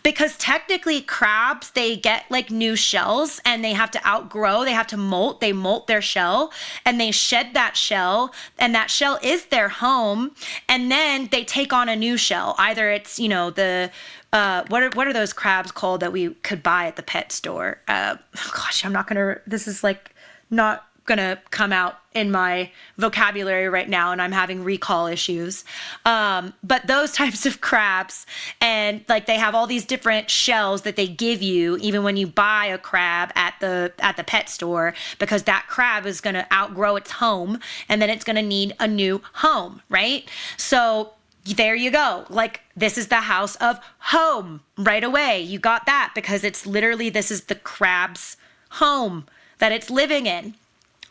Because technically crabs, they get like new shells and they have to outgrow, they have to molt, they molt their shell and they shed that shell, and that shell is their home. And then they take on a new shell. Either it's, the, what are those crabs called that we could buy at the pet store? Gosh, this is like not gonna come out in my vocabulary right now, and I'm having recall issues. But those types of crabs, and like they have all these different shells that they give you even when you buy a crab at the pet store, because that crab is gonna outgrow its home and then it's gonna need a new home, right? So there you go. Like, this is the house of home right away. You got that because it's literally, this is the crab's home that it's living in.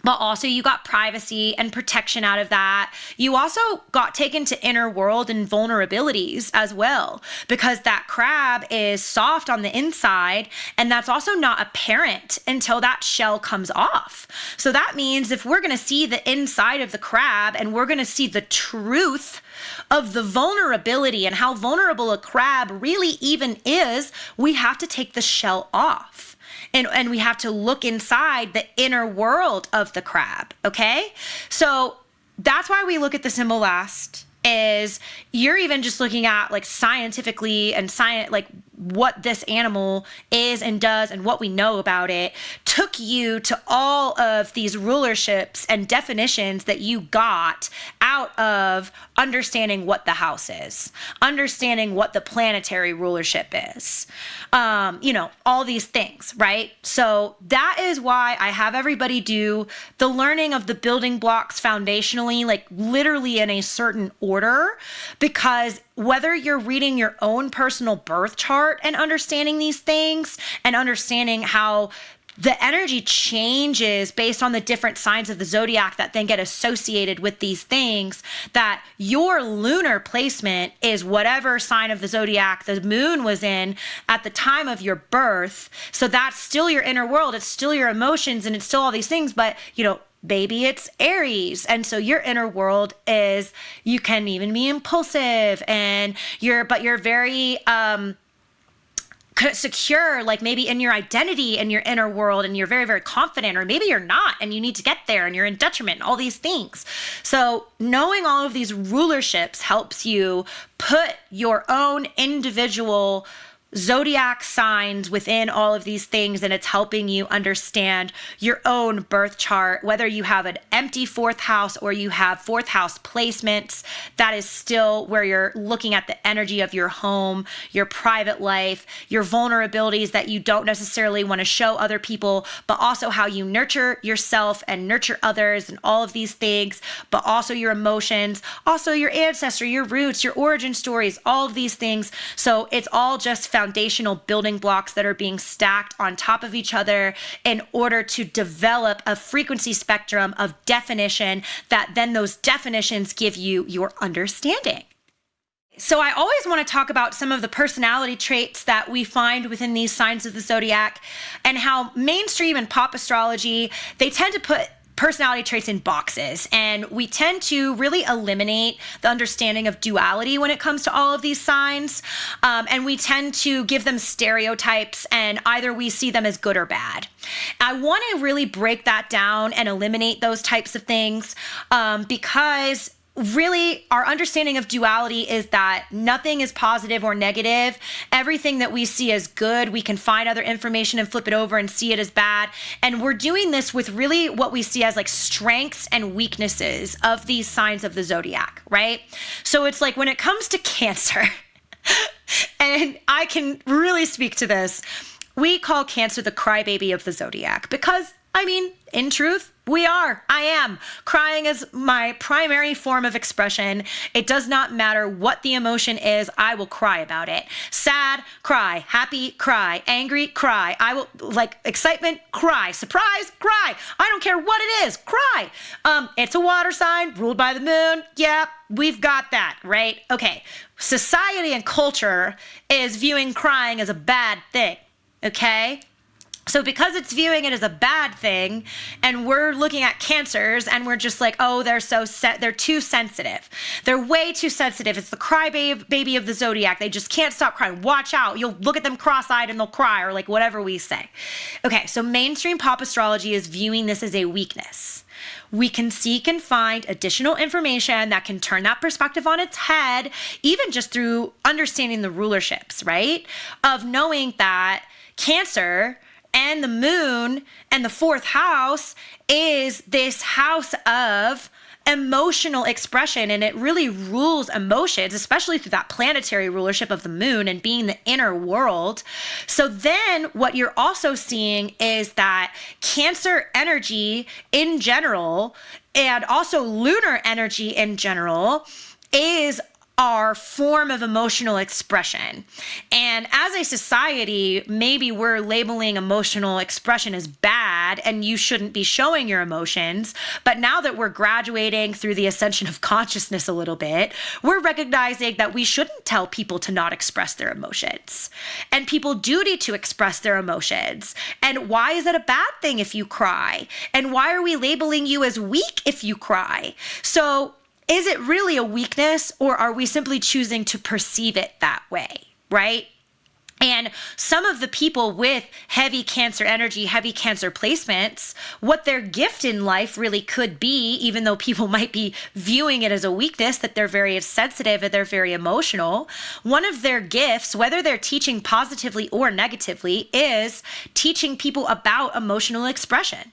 But also you got privacy and protection out of that. You also got taken to inner world and vulnerabilities as well, because that crab is soft on the inside, and that's also not apparent until that shell comes off. So that means if we're going to see the inside of the crab and we're going to see the truth of the vulnerability and how vulnerable a crab really even is, we have to take the shell off. And we have to look inside the inner world of the crab, okay? So that's why we look at the symbol last, is you're even just looking at like scientifically and like what this animal is and does and what we know about it took you to all of these rulerships and definitions that you got out of understanding what the house is, understanding what the planetary rulership is, all these things, right? So that is why I have everybody do the learning of the building blocks foundationally, like literally in a certain order, because whether you're reading your own personal birth chart and understanding these things and understanding how the energy changes based on the different signs of the zodiac that then get associated with these things, that your lunar placement is whatever sign of the zodiac the moon was in at the time of your birth. So that's still your inner world. It's still your emotions and it's still all these things, but baby, it's Aries. And so your inner world is, you can even be impulsive and you're very, secure, like maybe in your identity and your inner world, and you're very, very confident, or maybe you're not and you need to get there and you're in detriment, all these things. So knowing all of these rulerships helps you put your own individual zodiac signs within all of these things, and it's helping you understand your own birth chart. Whether you have an empty fourth house or you have fourth house placements, that is still where you're looking at the energy of your home, your private life, your vulnerabilities that you don't necessarily want to show other people, but also how you nurture yourself and nurture others and all of these things, but also your emotions, also your ancestry, your roots, your origin stories, all of these things. So it's all just foundational building blocks that are being stacked on top of each other in order to develop a frequency spectrum of definition that then those definitions give you your understanding. So I always want to talk about some of the personality traits that we find within these signs of the zodiac, and how mainstream and pop astrology, they tend to put personality traits in boxes, and we tend to really eliminate the understanding of duality when it comes to all of these signs, and we tend to give them stereotypes, and either we see them as good or bad. I want to really break that down and eliminate those types of things, because really, our understanding of duality is that nothing is positive or negative. Everything that we see as good, we can find other information and flip it over and see it as bad. And we're doing this with really what we see as like strengths and weaknesses of these signs of the zodiac, right? So it's like when it comes to Cancer, and I can really speak to this, we call Cancer the crybaby of the zodiac, because in truth, I am. Crying is my primary form of expression. It does not matter what the emotion is, I will cry about it. Sad, cry. Happy, cry. Angry, cry. I will, excitement, cry. Surprise, cry. I don't care what it is, cry. It's a water sign, ruled by the moon. Yeah, we've got that, right? Okay. Society and culture is viewing crying as a bad thing, okay? So because it's viewing it as a bad thing, and we're looking at Cancers and we're just like, oh, they're too sensitive. They're way too sensitive. It's the cry baby of the Zodiac. They just can't stop crying. Watch out. You'll look at them cross-eyed and they'll cry, or like whatever we say. Okay, so mainstream pop astrology is viewing this as a weakness. We can seek and find additional information that can turn that perspective on its head, even just through understanding the rulerships, right? Of knowing that Cancer and the moon and the fourth house is this house of emotional expression, and it really rules emotions, especially through that planetary rulership of the moon and being the inner world. So then what you're also seeing is that Cancer energy in general, and also lunar energy in general, is our form of emotional expression. And as a society, maybe we're labeling emotional expression as bad and you shouldn't be showing your emotions. But now that we're graduating through the ascension of consciousness a little bit, we're recognizing that we shouldn't tell people to not express their emotions. And people do need to express their emotions. And why is it a bad thing if you cry? And why are we labeling you as weak if you cry? So is it really a weakness, or are we simply choosing to perceive it that way, right? And some of the people with heavy Cancer energy, heavy Cancer placements, what their gift in life really could be, even though people might be viewing it as a weakness, that they're very sensitive and they're very emotional, one of their gifts, whether they're teaching positively or negatively, is teaching people about emotional expression.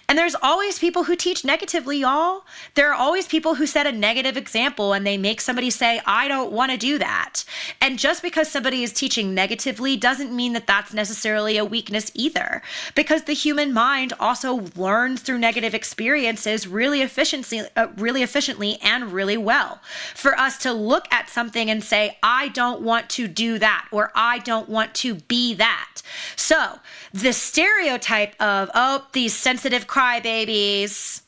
And there's always people who teach negatively, y'all. There are always people who set a negative example and they make somebody say, I don't want to do that. And just because somebody is teaching negatively doesn't mean that that's necessarily a weakness either, because the human mind also learns through negative experiences really efficiently and really well. For us to look at something and say, I don't want to do that, or I don't want to be that. So the stereotype of, oh, these sensitive crybabies,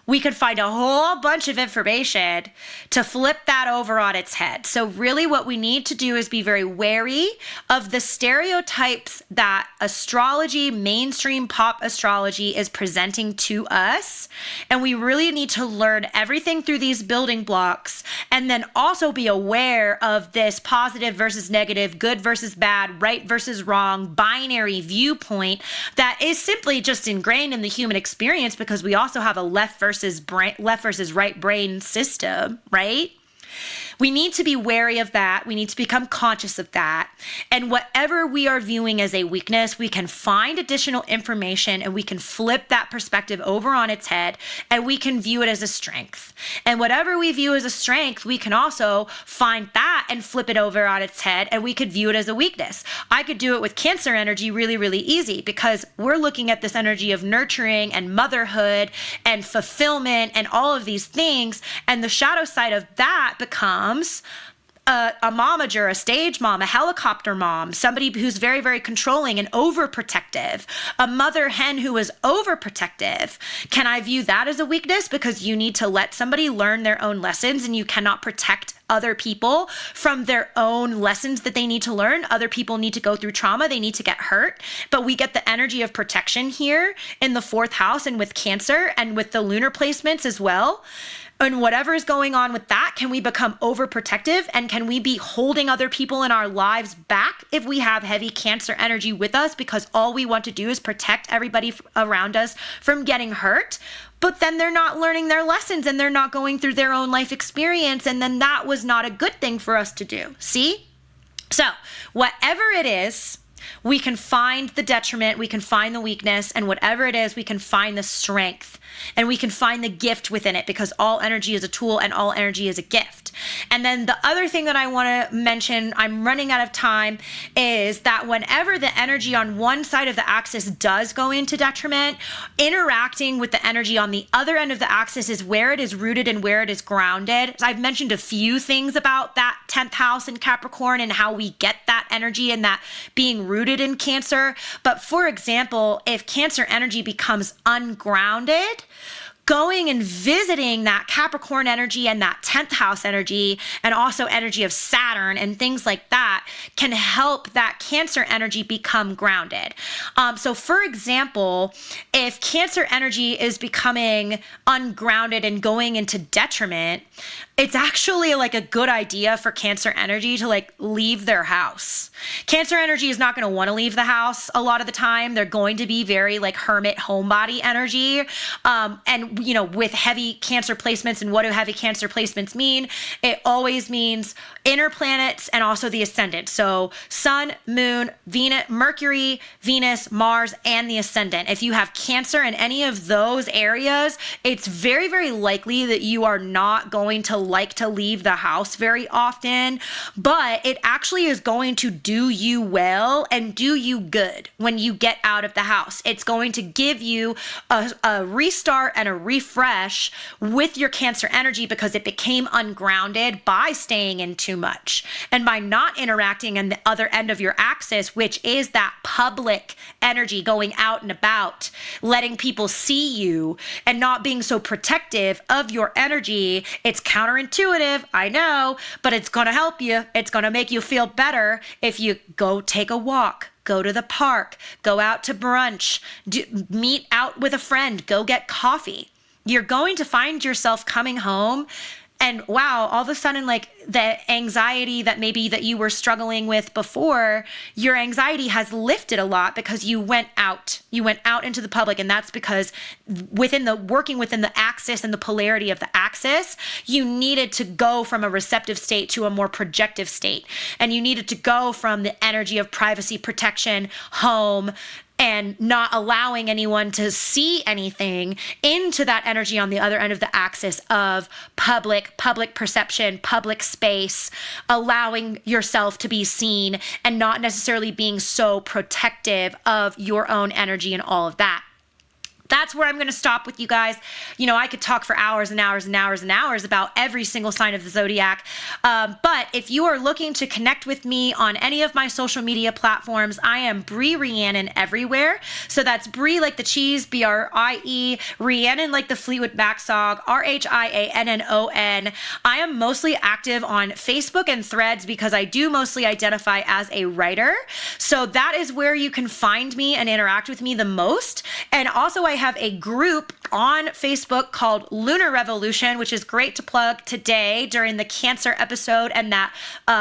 we could find a whole bunch of information to flip that over on its head. So really what we need to do is be very wary of the stereotypes that astrology, mainstream pop astrology, is presenting to us. And we really need to learn everything through these building blocks, and then also be aware of this positive versus negative, good versus bad, right versus wrong, binary viewpoint that is simply just ingrained in the human experience, because we also have a left versus right brain system, right? We need to be wary of that. We need to become conscious of that. And whatever we are viewing as a weakness, we can find additional information and we can flip that perspective over on its head, and we can view it as a strength. And whatever we view as a strength, we can also find that and flip it over on its head, and we could view it as a weakness. I could do it with Cancer energy really, really easy, because we're looking at this energy of nurturing and motherhood and fulfillment and all of these things. And the shadow side of that becomes a momager, a stage mom, a helicopter mom, somebody who's very, very controlling and overprotective, a mother hen who is overprotective. Can I view that as a weakness? Because you need to let somebody learn their own lessons, and you cannot protect other people from their own lessons that they need to learn. Other people need to go through trauma. They need to get hurt. But we get the energy of protection here in the fourth house and with Cancer and with the lunar placements as well. And whatever is going on with that, can we become overprotective, and can we be holding other people in our lives back if we have heavy Cancer energy with us, because all we want to do is protect everybody around us from getting hurt? But then they're not learning their lessons and they're not going through their own life experience, and then that was not a good thing for us to do. See? So whatever it is, we can find the detriment, we can find the weakness, and whatever it is, we can find the strength, and we can find the gift within it, because all energy is a tool and all energy is a gift. And then the other thing that I want to mention, I'm running out of time, is that whenever the energy on one side of the axis does go into detriment, interacting with the energy on the other end of the axis is where it is rooted and where it is grounded. So I've mentioned a few things about that 10th house in Capricorn and how we get that energy and that being rooted in Cancer. But for example, if Cancer energy becomes ungrounded, going and visiting that Capricorn energy and that 10th house energy, and also energy of Saturn and things like that, can help that Cancer energy become grounded. So for example, if Cancer energy is becoming ungrounded and going into detriment, it's actually like a good idea for Cancer energy to like leave their house. Cancer energy is not going to want to leave the house a lot of the time. They're going to be very like hermit homebody energy. And, you know, with heavy Cancer placements, and what do heavy Cancer placements mean? It always means inner planets and also the ascendant. So Sun, Moon, Venus, Mercury, Venus, Mars, and the ascendant. If you have Cancer in any of those areas, it's very, very likely that you are not going to like to leave the house very often, but it actually is going to do you well and do you good when you get out of the house. It's going to give you a restart and a refresh with your Cancer energy, because it became ungrounded by staying in too much and by not interacting on the other end of your axis, which is that public energy, going out and about, letting people see you and not being so protective of your energy. It's counterintuitive, I know, but it's going to help you. It's going to make you feel better if you go take a walk, go to the park, go out to brunch, meet out with a friend, go get coffee. You're going to find yourself coming home and wow, all of a sudden, like the anxiety that maybe that you were struggling with before, your anxiety has lifted a lot because you went out into the public. And that's because working within the axis and the polarity of the axis, you needed to go from a receptive state to a more projective state. And you needed to go from the energy of privacy, protection, home, and not allowing anyone to see anything, into that energy on the other end of the axis of public perception, public space, allowing yourself to be seen and not necessarily being so protective of your own energy and all of that. That's where I'm going to stop with you guys. You know, I could talk for hours and hours and hours and hours about every single sign of the zodiac. But if you are looking to connect with me on any of my social media platforms, I am Brie Rhiannon everywhere. So that's Brie like the cheese, Brie, Rhiannon like the Fleetwood Mac song, Rhiannon. I am mostly active on Facebook and Threads because I do mostly identify as a writer. So that is where you can find me and interact with me the most. And also I have a group on Facebook called Lunar Revolution, which is great to plug today during the Cancer episode and that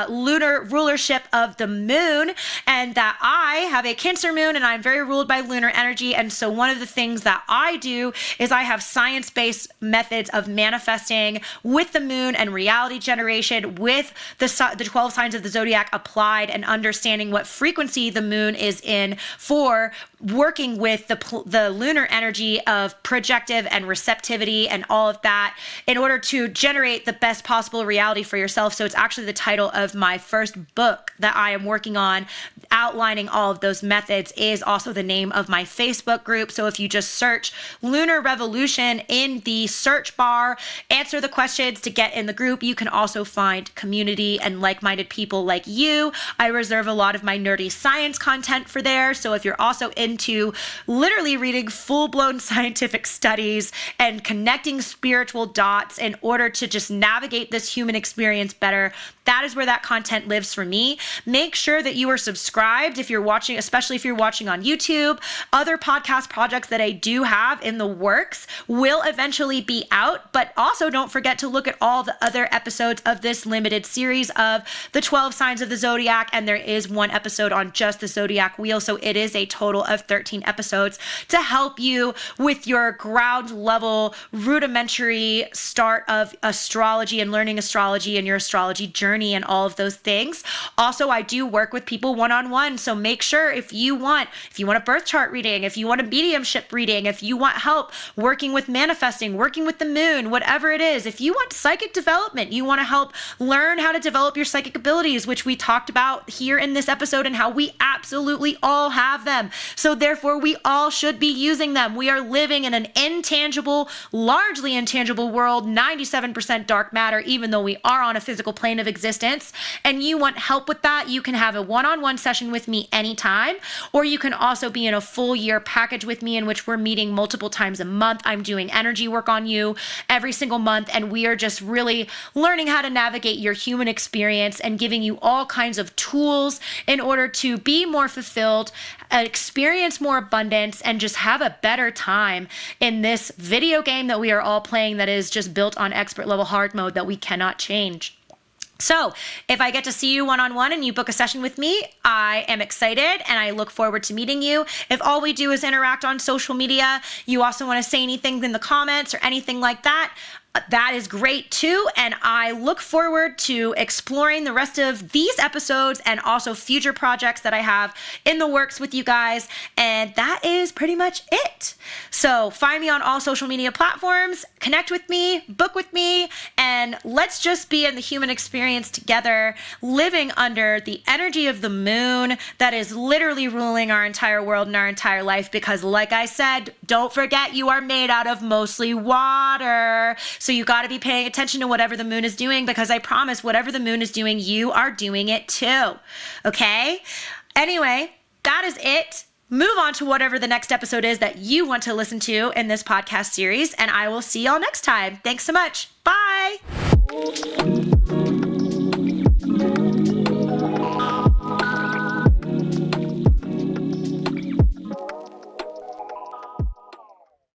lunar rulership of the moon, and that I have a Cancer moon and I'm very ruled by lunar energy. And so one of the things that I do is I have science-based methods of manifesting with the moon and reality generation with the 12 signs of the zodiac applied, and understanding what frequency the moon is in for working with the lunar energy of projective and receptivity and all of that in order to generate the best possible reality for yourself. So it's actually the title of my first book that I am working on, outlining all of those methods, is also the name of my Facebook group. So if you just search Lunar Revolution in the search bar, answer the questions to get in the group, you can also find community and like-minded people like you. I reserve a lot of my nerdy science content for there. So if you're also into literally reading full-blown scientific studies and connecting spiritual dots in order to just navigate this human experience better, that is where that content lives for me. Make sure that you are subscribed if you're watching, especially if you're watching on YouTube. Other podcast projects that I do have in the works will eventually be out, but also don't forget to look at all the other episodes of this limited series of the 12 signs of the zodiac, and there is one episode on just the zodiac wheel, so it is a total of 13 episodes to help you with your ground level rudimentary start of astrology and learning astrology and your astrology journey and all of those things. Also, I do work with people one-on-one, so make sure if you want a birth chart reading, if you want a mediumship reading, if you want help working with manifesting, working with the moon, whatever it is, if you want psychic development, you want to help learn how to develop your psychic abilities, which we talked about here in this episode and how we absolutely all have them. So therefore, we all should be using them. am. We are living in an intangible, largely intangible world, 97% dark matter, even though we are on a physical plane of existence. And you want help with that, you can have a one-on-one session with me anytime, or you can also be in a full year package with me in which we're meeting multiple times a month. I'm doing energy work on you every single month, and we are just really learning how to navigate your human experience and giving you all kinds of tools in order to be more fulfilled, experience more abundance, and just have a better time in this video game that we are all playing that is just built on expert level hard mode that we cannot change. So if I get to see you one-on-one and you book a session with me, I am excited and I look forward to meeting you. If all we do is interact on social media, you also want to say anything in the comments or anything like that, that is great too. And I look forward to exploring the rest of these episodes and also future projects that I have in the works with you guys. And that is pretty much it. So find me on all social media platforms, connect with me, book with me, and let's just be in the human experience together, living under the energy of the moon that is literally ruling our entire world and our entire life. Because like I said, don't forget you are made out of mostly water. So you got to be paying attention to whatever the moon is doing, because I promise whatever the moon is doing, you are doing it too. Okay? Anyway, that is it. Move on to whatever the next episode is that you want to listen to in this podcast series, and I will see y'all next time. Thanks so much. Bye.